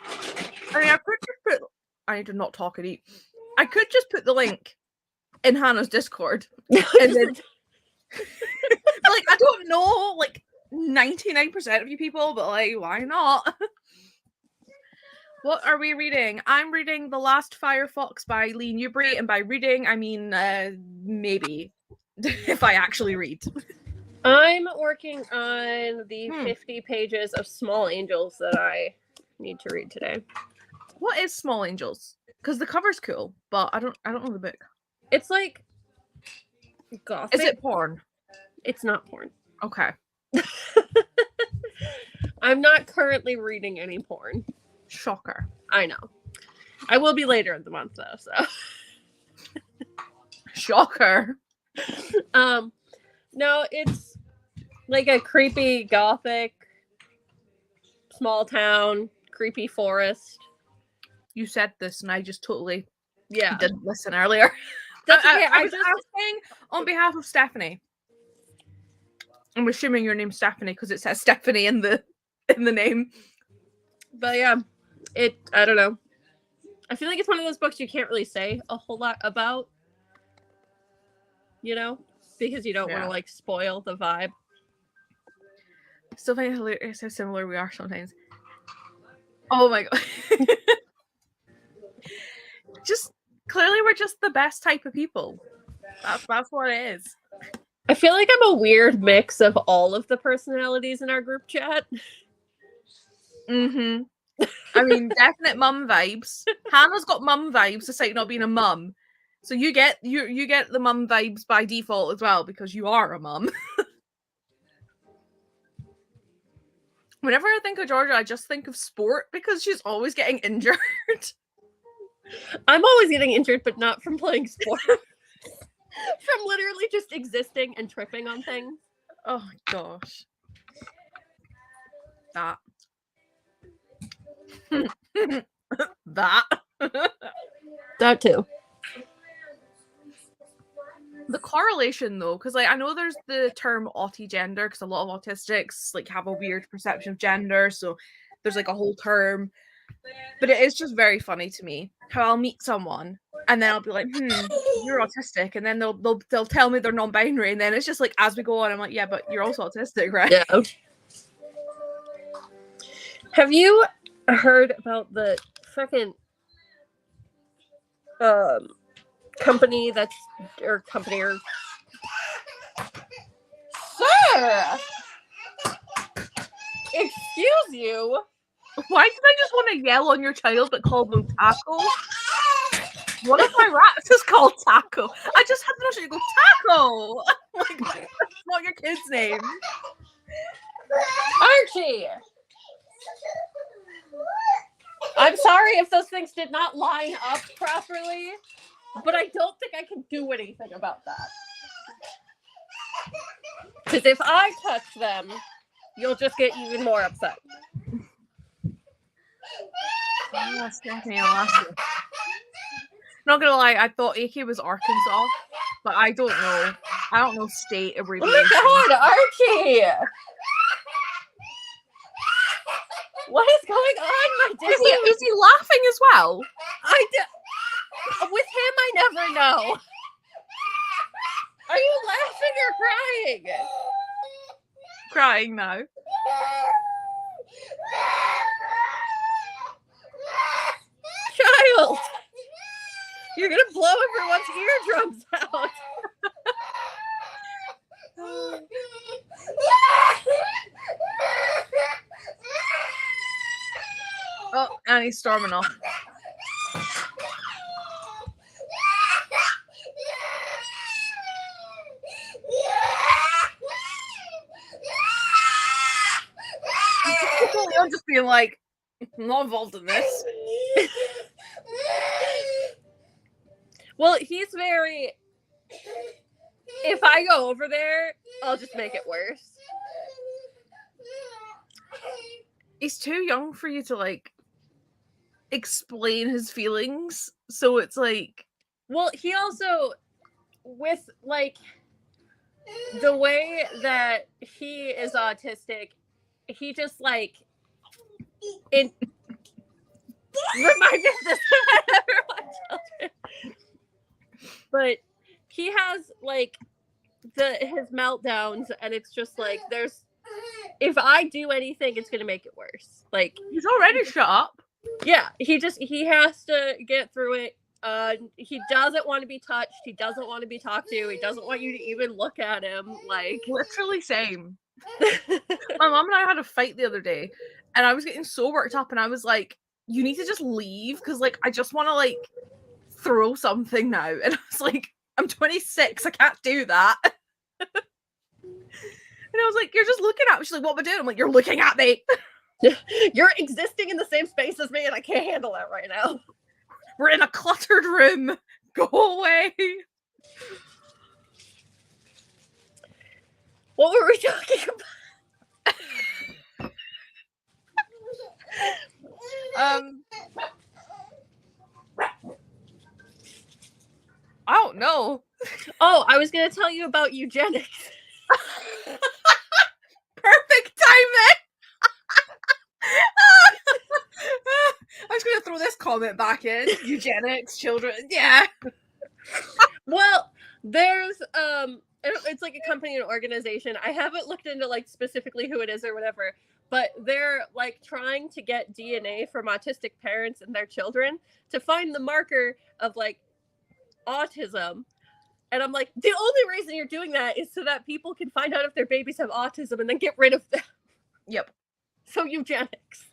I mean, I could just put. I need to not talk and eat. I could just put the link in Hannah's Discord, and then, like, I don't know, like 99% of you people, but like, why not? What are we reading? I'm reading The Last Firefox by Lee Newbury, and by reading, I mean maybe if I actually read. I'm working on the 50 pages of Small Angels that I need to read today. What is Small Angels? Because the cover's cool, but I don't know the book. It's like gothic. Is it porn? It's not porn. Okay. I'm not currently reading any porn. Shocker. I know. I will be later in the month though, so. Shocker. No, it's like a creepy gothic small town, creepy forest. You said this and I just totally didn't listen earlier. That's okay. I was saying on behalf of Stephanie. I'm assuming your name's Stephanie because it says Stephanie in the name. But yeah, I don't know. I feel like it's one of those books you can't really say a whole lot about, you know, because you don't want to like spoil the vibe. Still find it hilarious how similar we are sometimes. Oh my god. Just clearly we're just the best type of people. That's what it is. I feel like I'm a weird mix of all of the personalities in our group chat. Mm-hmm. I mean, definite mum vibes. Hannah's got mum vibes despite not being a mum. So you get the mum vibes by default as well because you are a mum. Whenever I think of Georgia, I just think of sport because she's always getting injured. I'm always getting injured, but not from playing sport. From literally just existing and tripping on things. Oh my gosh. That too. The correlation though, because like I know there's the term autigender because a lot of autistics like have a weird perception of gender, so there's like a whole term. But it is just very funny to me how I'll meet someone and then I'll be like, you're autistic, and then they'll tell me they're non-binary, and then it's just like as we go on, I'm like, yeah, but you're also autistic, right? Yeah. Have you heard about the freaking company or Sir! Excuse you? Why did I just want to yell on your child but call them Taco? One of my rats is called Taco. I just had to know you go, Taco! Like, that's not your kid's name. Archie! I'm sorry if those things did not line up properly, but I don't think I can do anything about that. Because if I touch them, you'll just get even more upset. Oh, Stephanie, not gonna lie, I thought AK was Arkansas, but I don't know. I don't know state abbreviation. Oh my god, Archie! What is going on, my dude? Is he laughing as well? With him, I never know. Are you laughing or crying? Crying now. Child! You're gonna blow everyone's eardrums out. Oh, and he's storming off. I'm just being like, I'm not involved in this. Well, he's very... If I go over there, I'll just make it worse. He's too young for you to, like, explain his feelings. So it's like... Well, he also, with, like, the way that he is autistic, he just, like... Remind me of this when I ever watch children. But he has, like, his meltdowns, and it's just like, if I do anything, it's gonna make it worse. Like, he's already shut up. Yeah, he has to get through it. He doesn't want to be touched. He doesn't want to be talked to. He doesn't want you to even look at him. Like, literally same. My mom and I had a fight the other day, and I was getting so worked up, and I was like, you need to just leave, because, like, I just want to, like, throw something now. And I was like, I'm 26, I can't do that. And I was like, you're just looking at me. She's like, what am I doing? I'm like, you're looking at me. You're existing in the same space as me, and I can't handle that right now. We're in a cluttered room. Go away. What were we talking about? I don't know. Oh, I was going to tell you about eugenics. Perfect timing. I was going to throw this comment back in. Eugenics, children. Yeah. Well, there's it's like a company and organization. I haven't looked into, like, specifically who it is or whatever, but they're, like, trying to get DNA from autistic parents and their children to find the marker of, like, autism. And I'm like, the only reason you're doing that is so that people can find out if their babies have autism and then get rid of them. Yep. So eugenics.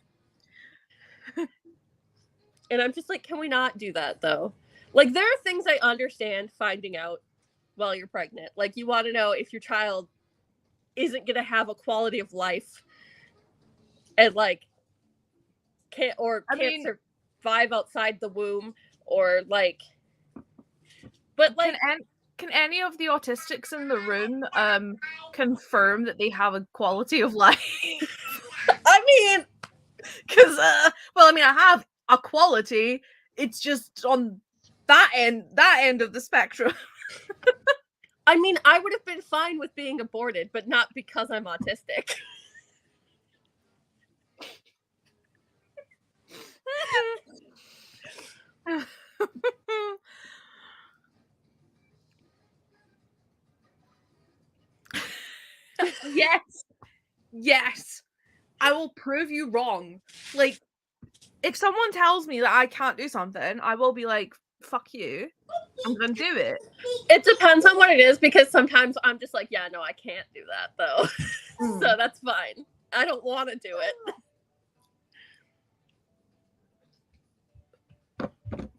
And I'm just like, can we not do that, though? Like, there are things I understand finding out while you're pregnant. Like, you want to know if your child isn't going to have a quality of life and, like, can't survive outside the womb, or, like... But, like... Can any of the autistics in the room confirm that they have a quality of life? I mean... Because, I have a quality. It's just on that end of the spectrum. I mean, I would have been fine with being aborted, but not because I'm autistic. Yes. I will prove you wrong. Like, if someone tells me that I can't do something, I will be like, fuck you. I'm gonna do it. It depends on what it is, because sometimes I'm just like, yeah, no, I can't do that, though. So that's fine. I don't want to do it.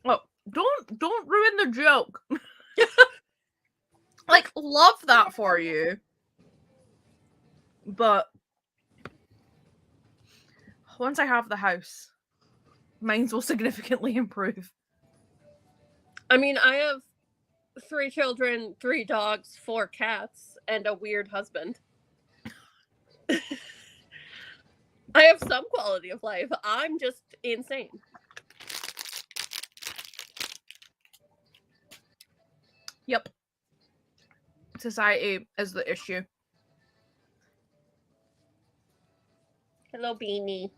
Oh, don't ruin the joke. Like, love that for you. But once I have the house, mine will significantly improve. I mean, I have 3 children, 3 dogs, 4 cats, and a weird husband. I have some quality of life. I'm just insane. Yep. Society is the issue. Hello, Beanie.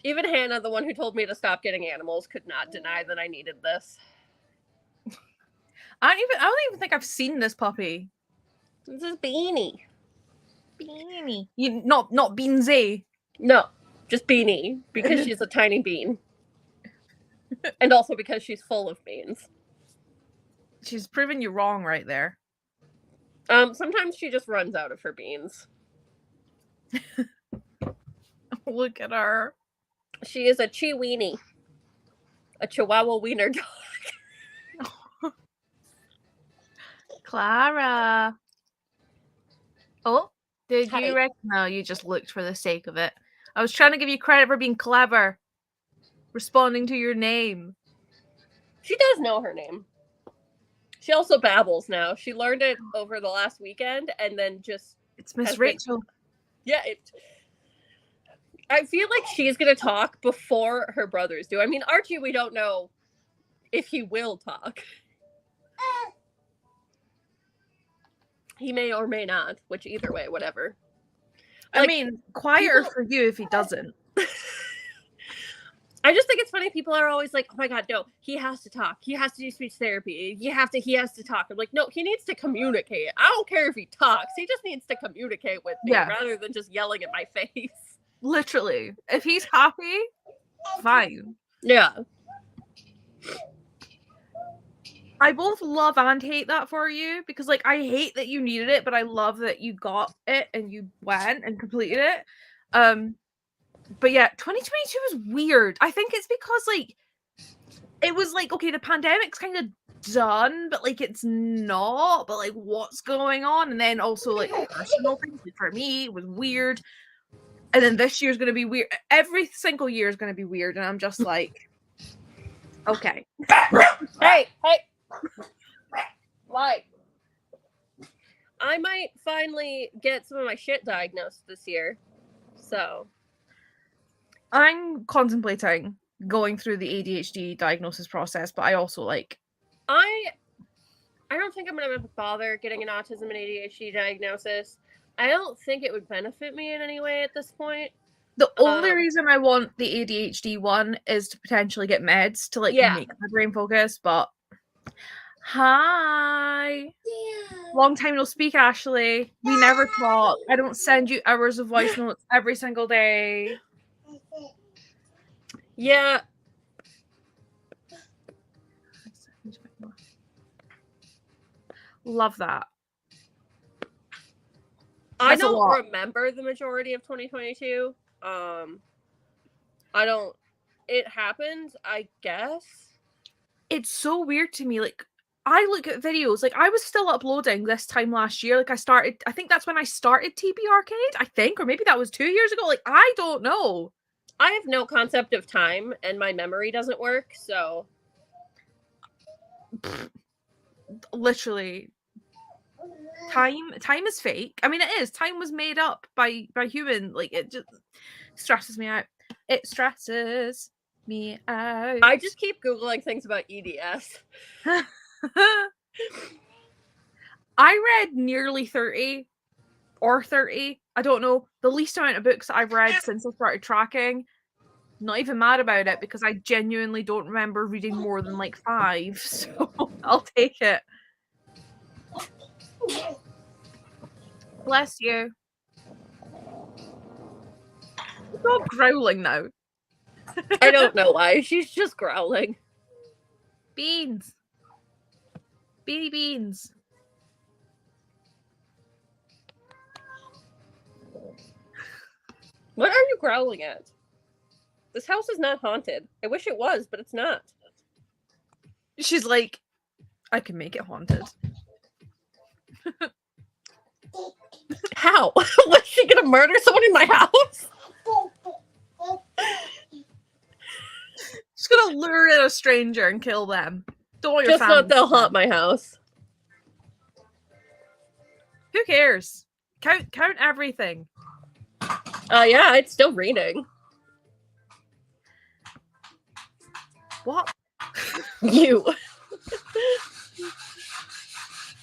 Even Hannah, the one who told me to stop getting animals, could not deny that I needed this. I don't even think I've seen this puppy. This is Beanie. Beanie. You not Beansy. No, just Beanie, because she's a tiny bean. And also because she's full of beans. She's proven you wrong right there. Sometimes she just runs out of her beans. Look at her. She is a Chi-weenie. A Chihuahua wiener dog. Clara. Oh, did Hi. you no, you just looked for the sake of it. I was trying to give you credit for being clever. Responding to your name. She does know her name. She also babbles now. She learned it over the last weekend and then just... It's Miss Rachel. Yeah, I feel like she's going to talk before her brothers do. I mean, Archie, we don't know if he will talk. He may or may not, which either way, whatever. I mean, quieter for you if he doesn't. I just think it's funny. People are always like, oh my God, no, he has to talk. He has to do speech therapy. He has to talk. I'm like, no, he needs to communicate. I don't care if he talks. He just needs to communicate with me rather than just yelling at my face. Literally. If he's happy, fine. Yeah. I both love and hate that for you because, like, I hate that you needed it, but I love that you got it and you went and completed it. But yeah, 2022 was weird. I think it's because, like, it was like, okay, the pandemic's kind of done, but, like, it's not. But, like, what's going on? And then also, like, personal things. Like, for me, it was weird. And then this year's going to be weird. Every single year is going to be weird. And I'm just like, okay. Hey. Why? I might finally get some of my shit diagnosed this year. So I'm contemplating going through the ADHD diagnosis process, but I also like... I don't think I'm going to bother getting an autism and ADHD diagnosis. I don't think it would benefit me in any way at this point. The only reason I want the ADHD one is to potentially get meds to, like, make my brain focus, but... Hi. Yeah. Long time no speak, Ashley. We never talk. I don't send you hours of voice notes every single day. Yeah. Love that. I don't remember the majority of 2022. It happened, I guess. It's so weird to me. Like, I look at videos, like, I was still uploading this time last year. Like, I think that's when I started TB Arcade, I think, or maybe that was 2 years ago. Like, I don't know. I have no concept of time, and my memory doesn't work, so. Literally. Time is fake. I mean, it is. Time was made up by human. Like, it just stresses me out. It stresses me out. I just keep Googling things about EDS. I read nearly 30 or 30. I don't know. The least amount of books that I've read since I started tracking. Not even mad about it because I genuinely don't remember reading more than like 5. So I'll take it. Bless you. Stop growling now. I don't know why. She's just growling. Beans. Beanie beans. What are you growling at? This house is not haunted. I wish it was, but it's not. She's like, I can make it haunted. How? Was she gonna murder someone in my house? She's gonna lure in a stranger and kill them. Don't want your family. Just not they'll haunt my house. Who cares? Count everything. Yeah, it's still reading. What? You.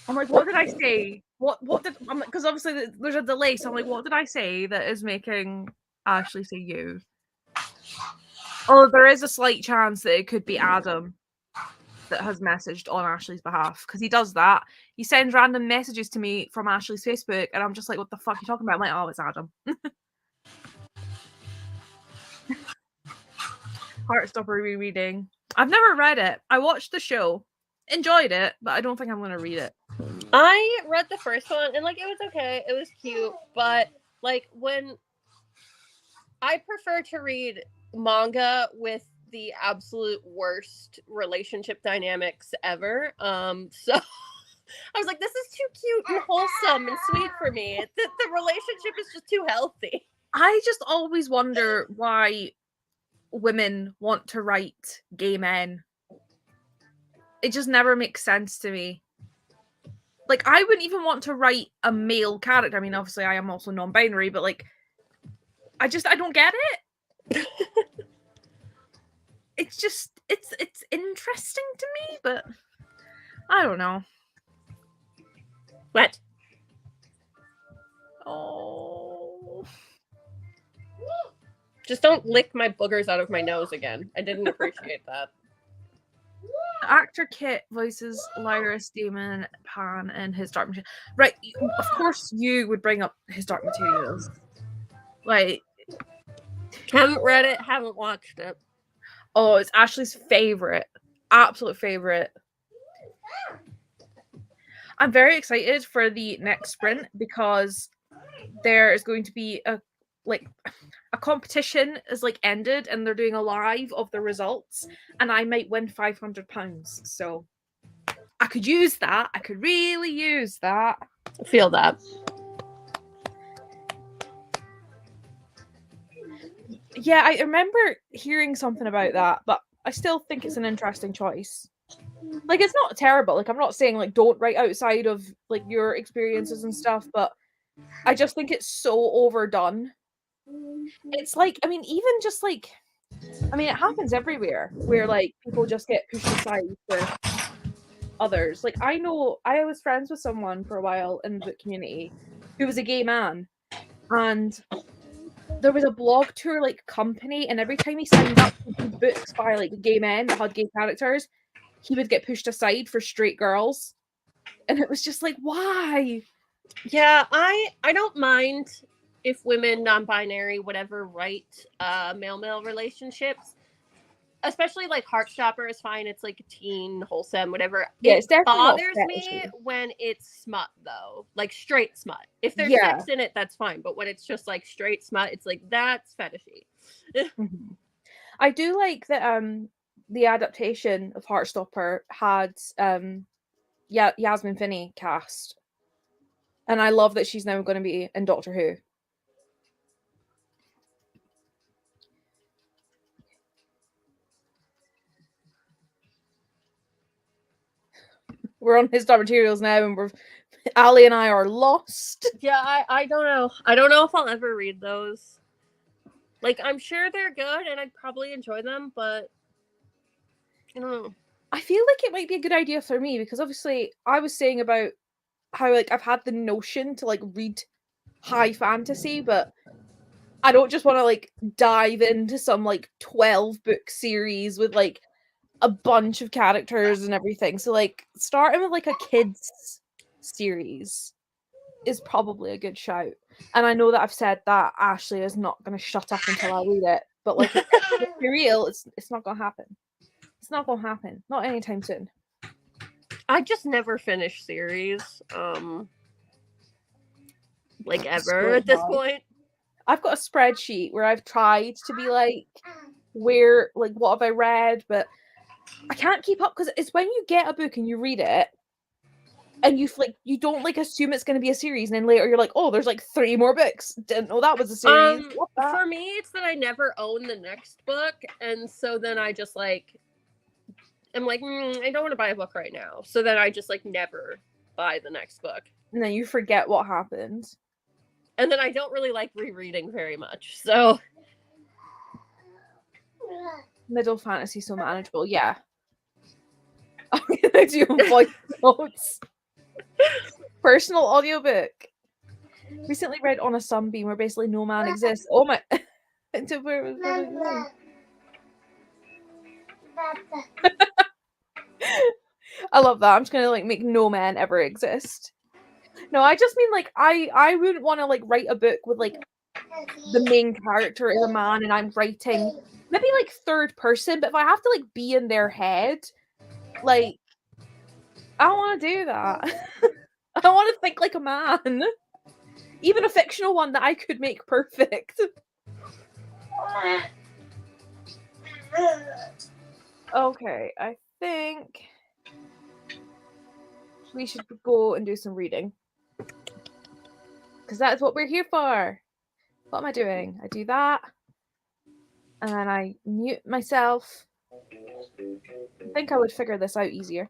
I'm like, what did I say? What did... I'm like, because obviously there's a delay, so I'm like, what did I say that is making Ashley say you? Oh, there is a slight chance that it could be Adam. that has messaged on Ashley's behalf, because he does that. He sends random messages to me from Ashley's Facebook, and I'm just like, what the fuck are you talking about? I'm like, oh, it's Adam. Heartstopper rereading. I've never read it. I watched the show, enjoyed it, but I don't think I'm gonna read it. I read the first one, and like it was okay, it was cute, but like when I prefer to read manga with the absolute worst relationship dynamics ever. So I was like, this is too cute and wholesome and sweet for me. The relationship is just too healthy. I just always wonder why women want to write gay men. It just never makes sense to me. Like, I wouldn't even want to write a male character. I mean, obviously, I am also non-binary, but like, I don't get it. It's just, it's interesting to me, but I don't know. What? Oh. Just don't lick my boogers out of my nose again. I didn't appreciate that. Actor Kit voices Lyris, Damon, Pan, and His Dark Materials. Right, of course you would bring up His Dark Materials. Like, haven't read it, haven't watched it. Oh, it's Ashley's favorite, absolute favorite. I'm very excited for the next sprint because there is going to be a competition is like ended and they're doing a live of the results, and I might win £500. So I could use that. I could really use that. I feel that. Yeah, I remember hearing something about that, but I still think it's an interesting choice. Like, it's not terrible. Like, I'm not saying like don't write outside of like your experiences and stuff, but I just think it's so overdone. It's like, I mean, even just like, I mean, it happens everywhere where like people just get pushed aside for others. Like, I know I was friends with someone for a while in the book community who was a gay man, and there was a blog tour like company, and every time he signed up to read books by like gay men that had gay characters, he would get pushed aside for straight girls. And it was just like, why? Yeah, I don't mind if women, non-binary, whatever, write male-male relationships. Especially like Heartstopper is fine. It's like a teen, wholesome, whatever. Yeah, it bothers me when it's smut though, like straight smut. If there's sex in it, that's fine. But when it's just like straight smut, it's like that's fetishy. Mm-hmm. I do like that. The adaptation of Heartstopper had Yasmin Finney cast, and I love that she's now going to be in Doctor Who. We're on His Dark Materials now, and Ali and I are lost. Yeah, I don't know. I don't know if I'll ever read those. Like, I'm sure they're good, and I'd probably enjoy them, but I don't know. I feel like it might be a good idea for me because obviously I was saying about how like I've had the notion to like read high fantasy, but I don't just want to like dive into some like 12 book series with like a bunch of characters and everything. So like starting with like a kids series is probably a good shout. And I know that I've said that Ashley is not going to shut up until I read it, but like let's be real, it's not going to happen. It's not going to happen. Not anytime soon. I just never finish series. Like ever at this point. I've got a spreadsheet where I've tried to be like, where, like, what have I read? But I can't keep up because it's when you get a book and you read it and you don't like assume it's going to be a series, and then later you're like, oh, there's like 3 more books. Didn't know that was a series. For me, it's that I never own the next book, and so then I just like, I'm like, I don't want to buy a book right now. So then I just like never buy the next book. And then you forget what happened. And then I don't really like rereading very much. So Middle fantasy so manageable, yeah. I'm gonna do voice notes. Personal audiobook. Recently read On a Sunbeam where basically no man exists. Oh my into where was I love that. I'm just gonna like make no men ever exist. No, I just mean like I wouldn't want to like write a book with like the main character is a man and I'm writing maybe like third person, but if I have to like be in their head, like I don't want to do that. I want to think like a man. Even a fictional one that I could make perfect. Okay, I think we should go and do some reading. Because that's what we're here for. What am I doing? I do that. And then I mute myself. I think I would figure this out easier.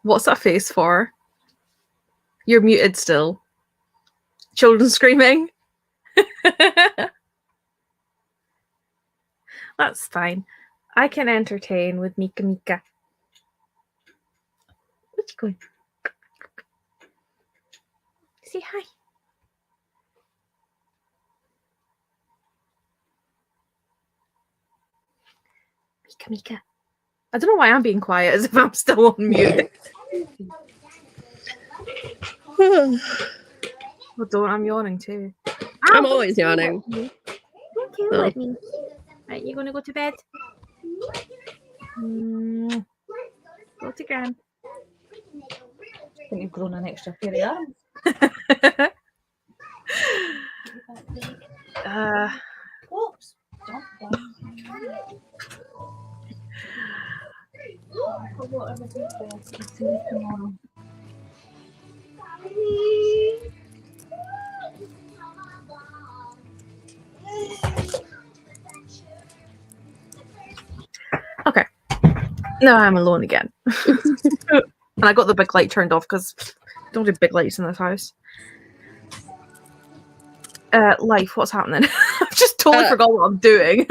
What's that face for? You're muted still. Children screaming. That's fine. I can entertain with Mika Mika. What's going? Say hi. Mika Mika. I don't know why I'm being quiet as if I'm still on mute. Well, don't. I'm yawning too. I'm always yawning. Don't you let me. Right, you gonna go to bed? Go to Gran. I think you've grown an extra pair of arms. Oops. Okay. Now I'm alone again. And I got the big light turned off because don't do big lights in this house. Life, what's happening? I've just totally forgot what I'm doing.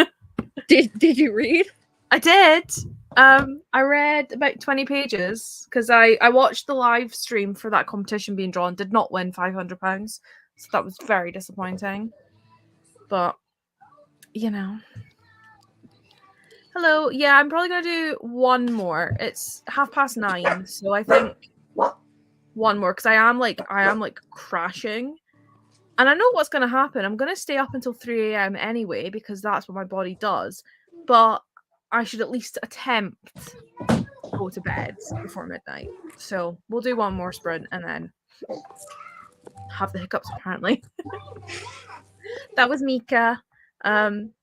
Did you read? I did. I read about 20 pages because I watched the live stream for that competition being drawn. Did not win £500, so that was very disappointing. But you know, hello. Yeah, I'm probably gonna do one more. It's 9:30, so I think one more because I am like crashing. And I know what's going to happen. I'm going to stay up until 3 a.m. anyway because that's what my body does. But I should at least attempt to go to bed before midnight. So we'll do one more sprint and then have the hiccups apparently. That was Mika.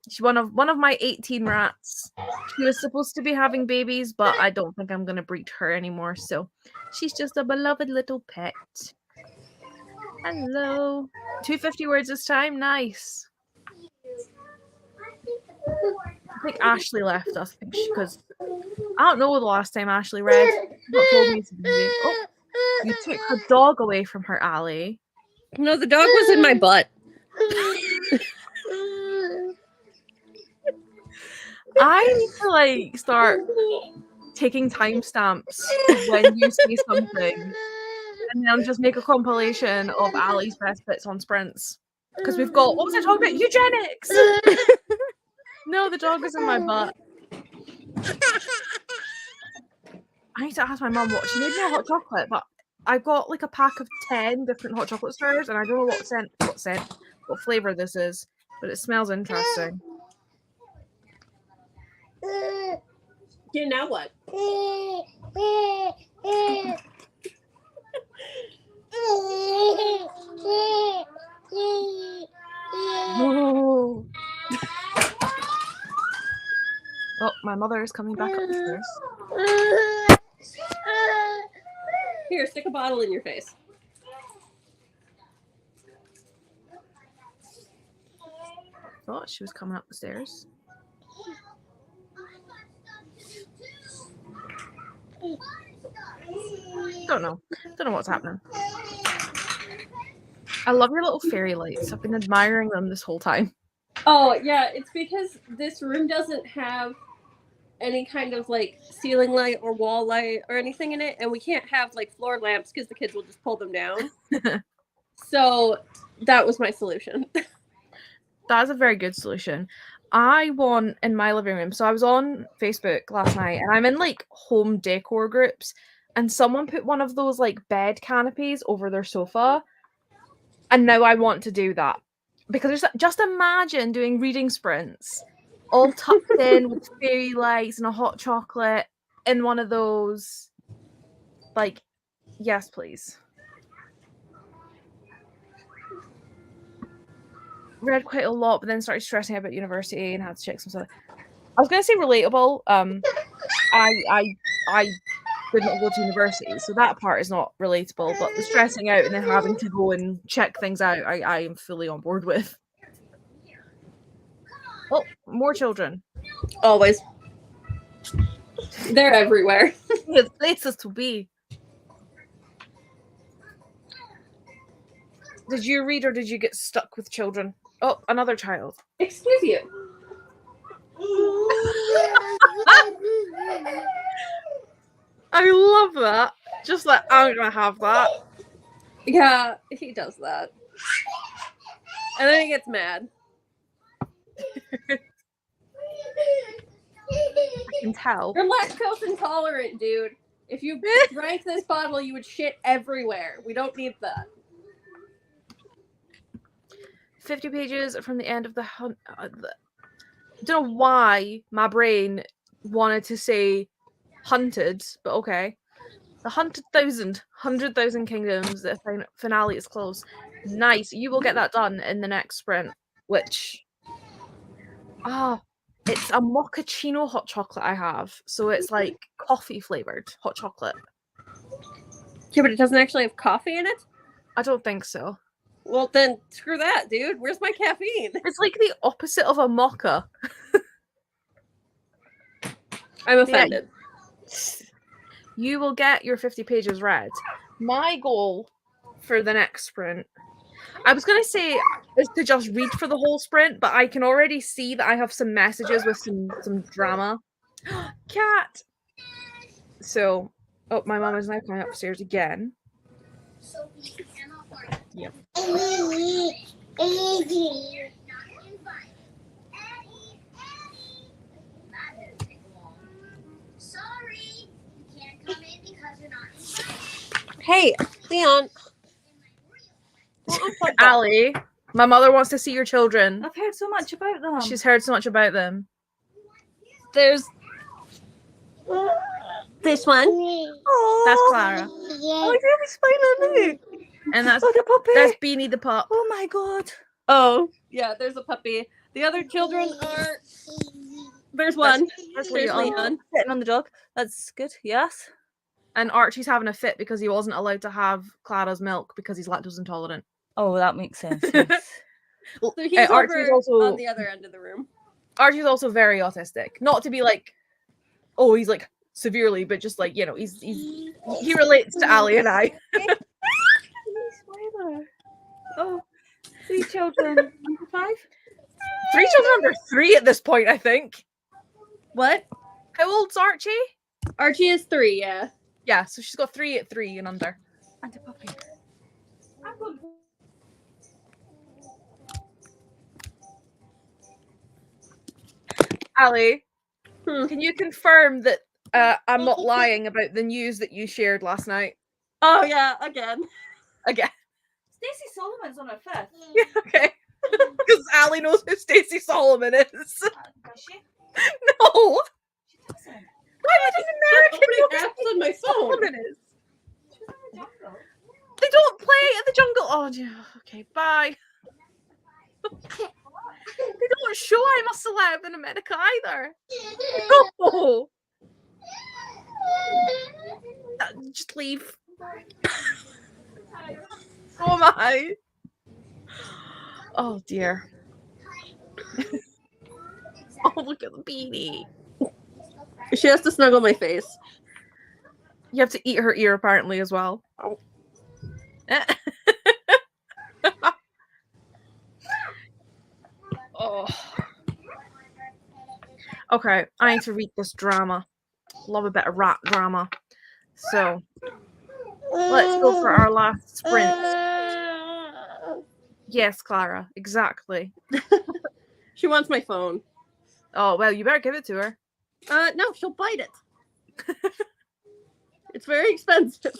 She's one of my 18 rats. She was supposed to be having babies, but I don't think I'm going to breed her anymore. So she's just a beloved little pet. Hello. 250 words this time. Nice. I think Ashley left us. I think because I don't know the last time Ashley read. What told me to be. Oh, you took her dog away from her, Allie. No, the dog was in my butt. I need to like start taking timestamps when you say something. And then just make a compilation of Allie's best bits on sprints. Because we've got, what was I talking about? Eugenics! No, the dog is in my butt. I need to ask my mum what she made me a hot chocolate, but I got like a pack of 10 different hot chocolate stirrers, and I don't know what flavor this is, but it smells interesting. Yeah, now what? Oh. Oh, my mother is coming back up the stairs. Here, stick a bottle in your face. Thought she was coming up the stairs. Don't know what's happening. I love your little fairy lights. I've been admiring them this whole time. Oh, yeah, it's because this room doesn't have any kind of like ceiling light or wall light or anything in it, and we can't have like floor lamps because the kids will just pull them down. So that was my solution. That's a very good solution. I want in my living room. So I was on Facebook last night and I'm in like home decor groups, and someone put one of those like bed canopies over their sofa. And now I want to do that because just imagine doing reading sprints all tucked in with fairy lights and a hot chocolate in one of those. Like, yes, please. Read quite a lot, but then started stressing about university and had to check some stuff. I was going to say relatable. I did not go to university, so that part is not relatable. But the stressing out and then having to go and check things out, I am fully on board with. Oh, more children. Always. They're everywhere. It's places to be. Did you read or did you get stuck with children? Oh, another child. Excuse you. I love that. Just like, I'm gonna have that. Yeah, he does that. And then he gets mad. I can tell. You're lactose intolerant, dude. If you drank this bottle, you would shit everywhere. We don't need that. 50 pages from the end of the hunt. I don't know why my brain wanted to say hunted, but okay. The 100,000 kingdoms, the finale is close. Nice. You will get that done in the next sprint, which... it's a mochaccino hot chocolate I have. So it's like coffee flavored hot chocolate. Yeah, but it doesn't actually have coffee in it? I don't think so. Well, then screw that, dude. Where's my caffeine? It's like the opposite of a mocha. I'm offended. You will get your 50 pages read. My goal for the next sprint, I was going to say, is to just read for the whole sprint, but I can already see that I have some messages with some drama. Cat! So, oh, my mom is now coming upstairs again. Yep. Hey, Leon. Allie, my mother wants to see your children. I've heard so much about them. She's heard so much about them. There's this one. Oh, That's Clara. Oh, I really spinal. And that's the puppy. That's Beanie the pup. Oh my god. Oh, yeah, there's a puppy. The other children are... There's one. That's There's Leon. Leon. Sitting on the dog. That's good. Yes. And Archie's having a fit because he wasn't allowed to have Clara's milk because he's lactose intolerant. Oh, that makes sense. Yes. So he's Archie's over also on the other end of the room. Archie's also very autistic. Not to be like, oh, he's like severely, but just like, you know, he relates to Allie and I. Oh, 3 children. Number 5? 3 children under 3 at this point, I think. What? How old's Archie? Archie is 3, yeah. Yeah, so she's got 3 at 3 and under. And a puppy. Allie, can you confirm that I'm not lying about the news that you shared last night? Oh, yeah, again. Again. Stacey Solomon's on her 5th. Yeah, okay. Because Allie knows who Stacey Solomon is. Does she? No! She doesn't. Why would an American know who Apps on my Stacey phone. Solomon is? She's on the jungle. They don't play in the jungle. Oh, yeah. Okay, bye. They don't show I'm a celeb in America either. No. Just leave. Oh my. Oh dear. Oh, look at the beanie. She has to snuggle my face. You have to eat her ear apparently as well. Oh. Oh. Okay, I need to read this drama. Love a bit of rat drama. So, let's go for our last sprint. Yes, Clara, exactly. She wants my phone. Oh, well, you better give it to her. No, she'll bite it. It's very expensive.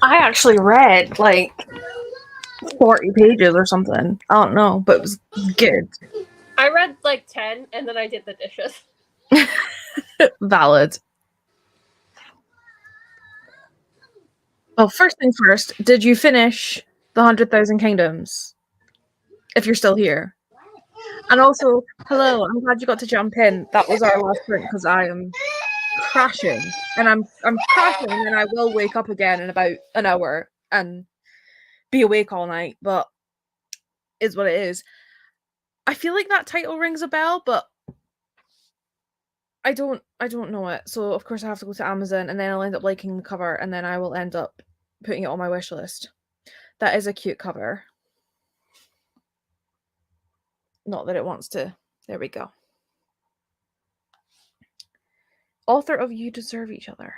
I actually read like 40 pages or something. I don't know, but it was good. I read like 10 and then I did the dishes. Valid. Well, first thing first, did you finish the 100,000 Kingdoms? If you're still here. And also, hello, I'm glad you got to jump in. That was our last print because I am crashing. And I'm crashing and I will wake up again in about an hour and be awake all night, but is what it is. I feel like that title rings a bell, but I don't know it. So of course I have to go to Amazon and then I'll end up liking the cover and then I will end up putting it on my wish list. That is a cute cover. Not that it wants to. There we go. Author of You Deserve Each Other.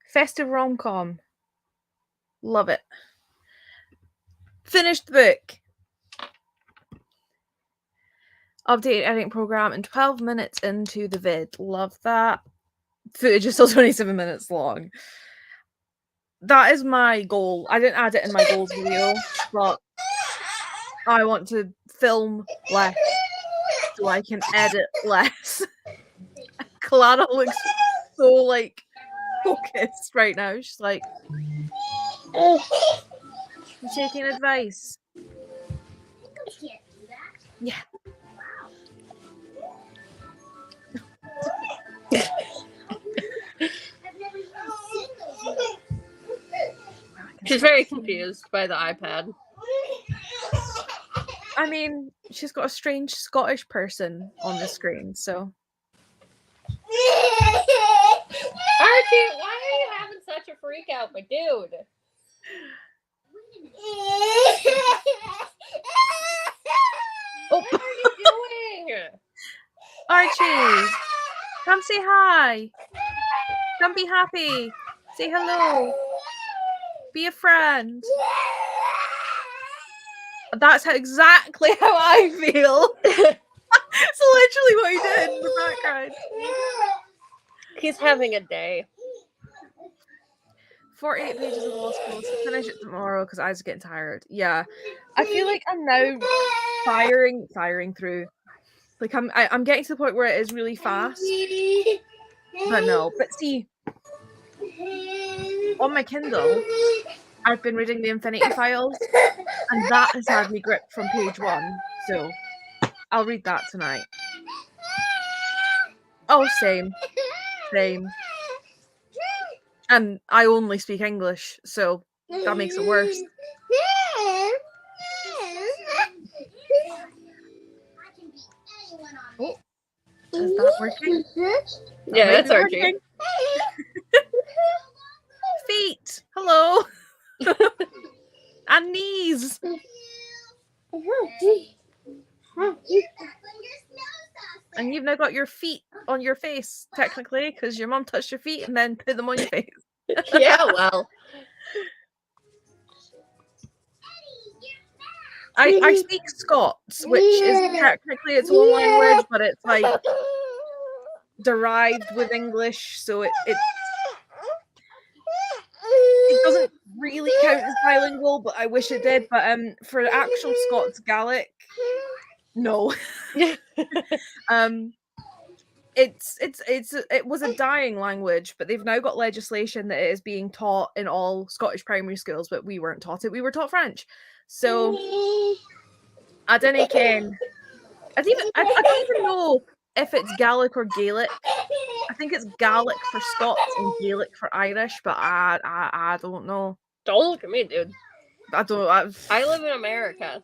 Festive rom-com. Love it. Finished the book. Updated editing program in 12 minutes into the vid. Love that. Footage is still 27 minutes long. That is my goal. I didn't add it in my goals video, but I want to film less so I can edit less. Clara looks so like focused right now. She's like, you taking advice? Yeah. She's very confused by the iPad. I mean, she's got a strange Scottish person on the screen, so. Archie, why are you having such a freak out, my dude? Oh. What are you doing? Archie, come say hi. Come be happy. Say hello. Be a friend. That's exactly how I feel. It's literally what he did in the background. He's having a day. 48 pages of law school. So finish it tomorrow because I was getting tired. Yeah, I feel like I'm now firing through. Like I'm getting to the point where it is really fast. But no. But see, on my Kindle, I've been reading the Infinity Files, and that has had me gripped from page 1. So I'll read that tonight. Oh, same. And I only speak English, so that makes it worse. Oh, is that working? Yeah, that's Archie. Feet. Hello. And knees. And you've now got your feet on your face, technically, because your mum touched your feet and then put them on your face. Yeah, well. I speak Scots, which is technically its own language, but it's like derived with English, so it doesn't really count as bilingual, but I wish it did. But for actual Scots Gaelic, no. It was a dying language, but they've now got legislation that it is being taught in all Scottish primary schools, but we weren't taught it. We were taught French. So I didn't ken. I don't even know if it's Gaelic or Gaelic. I think it's Gaelic for Scots and Gaelic for Irish, but I don't know. Don't look at me, dude. I live in America.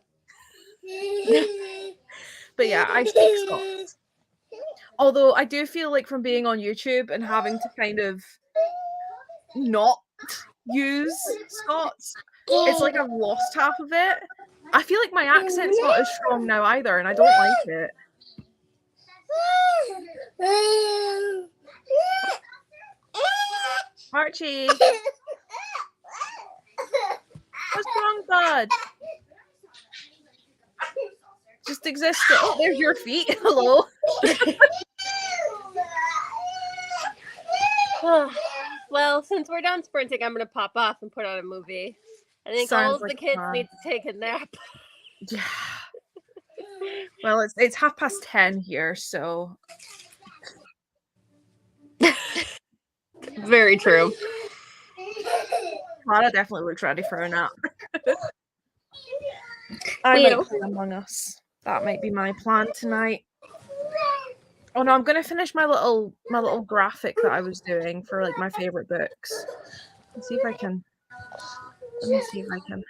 But yeah, I speak Scots. Although I do feel like from being on YouTube and having to kind of not use Scots, it's like I've lost half of it. I feel like my accent's not as strong now either, and I don't like it. Archie. What's wrong, bud? Just existed. Oh, there's your feet. Hello. Well, since we're done sprinting, I'm going to pop off and put on a movie. I think all of the kids need to take a nap. Yeah. Well, it's 10:30 here, so. Very true. Clara definitely looks ready for a nap. I might play Among Us. That might be my plan tonight. Oh no, I'm gonna finish my little graphic that I was doing for like my favorite books. Let's see if I can. Let me see if I can.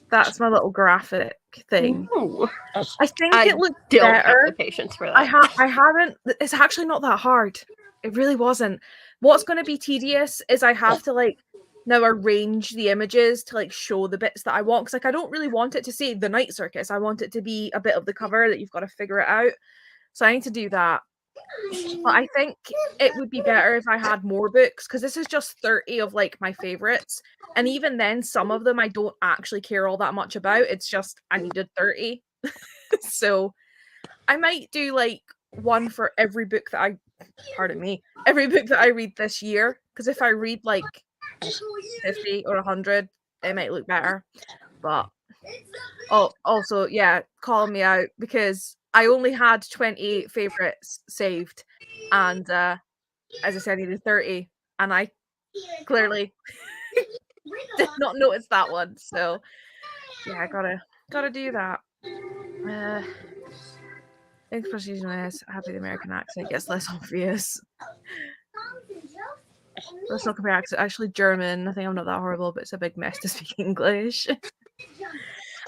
That's my little graphic thing. Ooh. I think it looks better. Have the patience for that. I haven't. It's actually not that hard. It really wasn't. What's going to be tedious is I have to like now arrange the images to like show the bits that I want, because like I don't really want it to say the Night Circus. I want it to be a bit of the cover that you've got to figure it out. So I need to do that. But I think it would be better if I had more books, because this is just 30 of like my favorites, and even then some of them I don't actually care all that much about. It's just I needed 30. So I might do like one for every book that every book that I read this year, because if I read like 50 or 100 it might look better. But also yeah, calling me out because I only had 20 favorites saved, and as I said, I needed 30, and I clearly did not notice that one. So yeah, I gotta do that. Thanks for using this. Happy the American accent gets less obvious. Let's not compare accent. Actually, German. I think I'm not that horrible, but it's a big mess to speak English.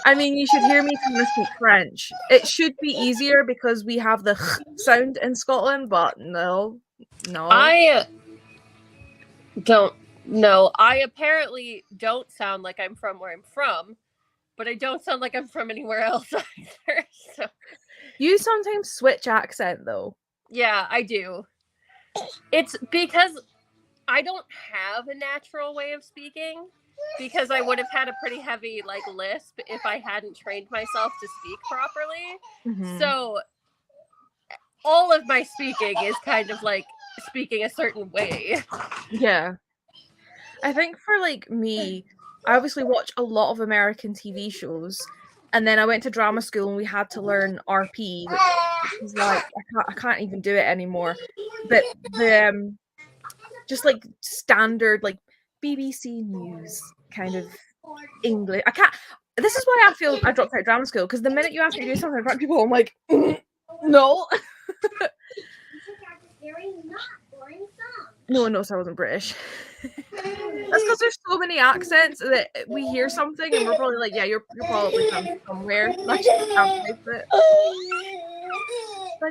I mean, you should hear me trying to speak French. It should be easier because we have the sound in Scotland, but no. I don't know. I apparently don't sound like I'm from where I'm from, but I don't sound like I'm from anywhere else either. So. You sometimes switch accent, though. Yeah, I do. It's because I don't have a natural way of speaking, because I would have had a pretty heavy like lisp if I hadn't trained myself to speak properly. Mm-hmm. So all of my speaking is kind of like speaking a certain way. Yeah. I think for like me, I obviously watch a lot of American TV shows, and then I went to drama school and we had to learn RP, which is like I can't even do it anymore. But the just like standard like BBC News kind of English. I can't. This is why I feel I dropped out of drama school, because the minute you ask me to do something in front of people, I'm like, no. No one knows I wasn't British. That's because there's so many accents that we hear something and we're probably like, yeah, you're probably from somewhere. But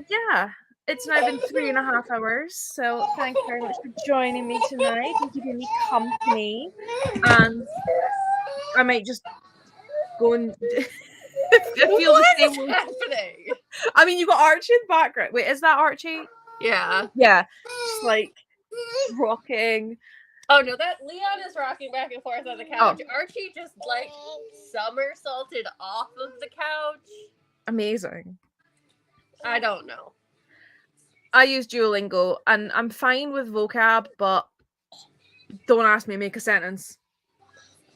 yeah, it's now been 3.5 hours, so thank you very much for joining me tonight and keeping me company. And I might just go and feel the same way. Happening? I mean, you got Archie in the background. Wait, is that Archie? Yeah. Yeah. Just like rocking. Oh no, that Leon is rocking back and forth on the couch. Oh. Archie just like somersaulted off of the couch. Amazing. I don't know. I use Duolingo and I'm fine with vocab, but don't ask me to make a sentence.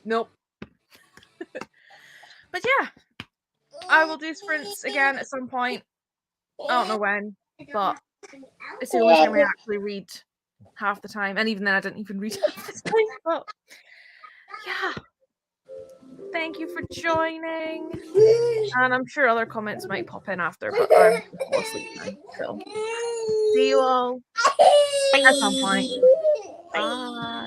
Nope. But yeah, I will do sprints again at some point. I don't know when, but it's the only time I actually read half the time, and even then I didn't even read half the time. But yeah, thank you for joining, and I'm sure other comments might pop in after, but I'm fall asleep now, so see you all at some point. Bye.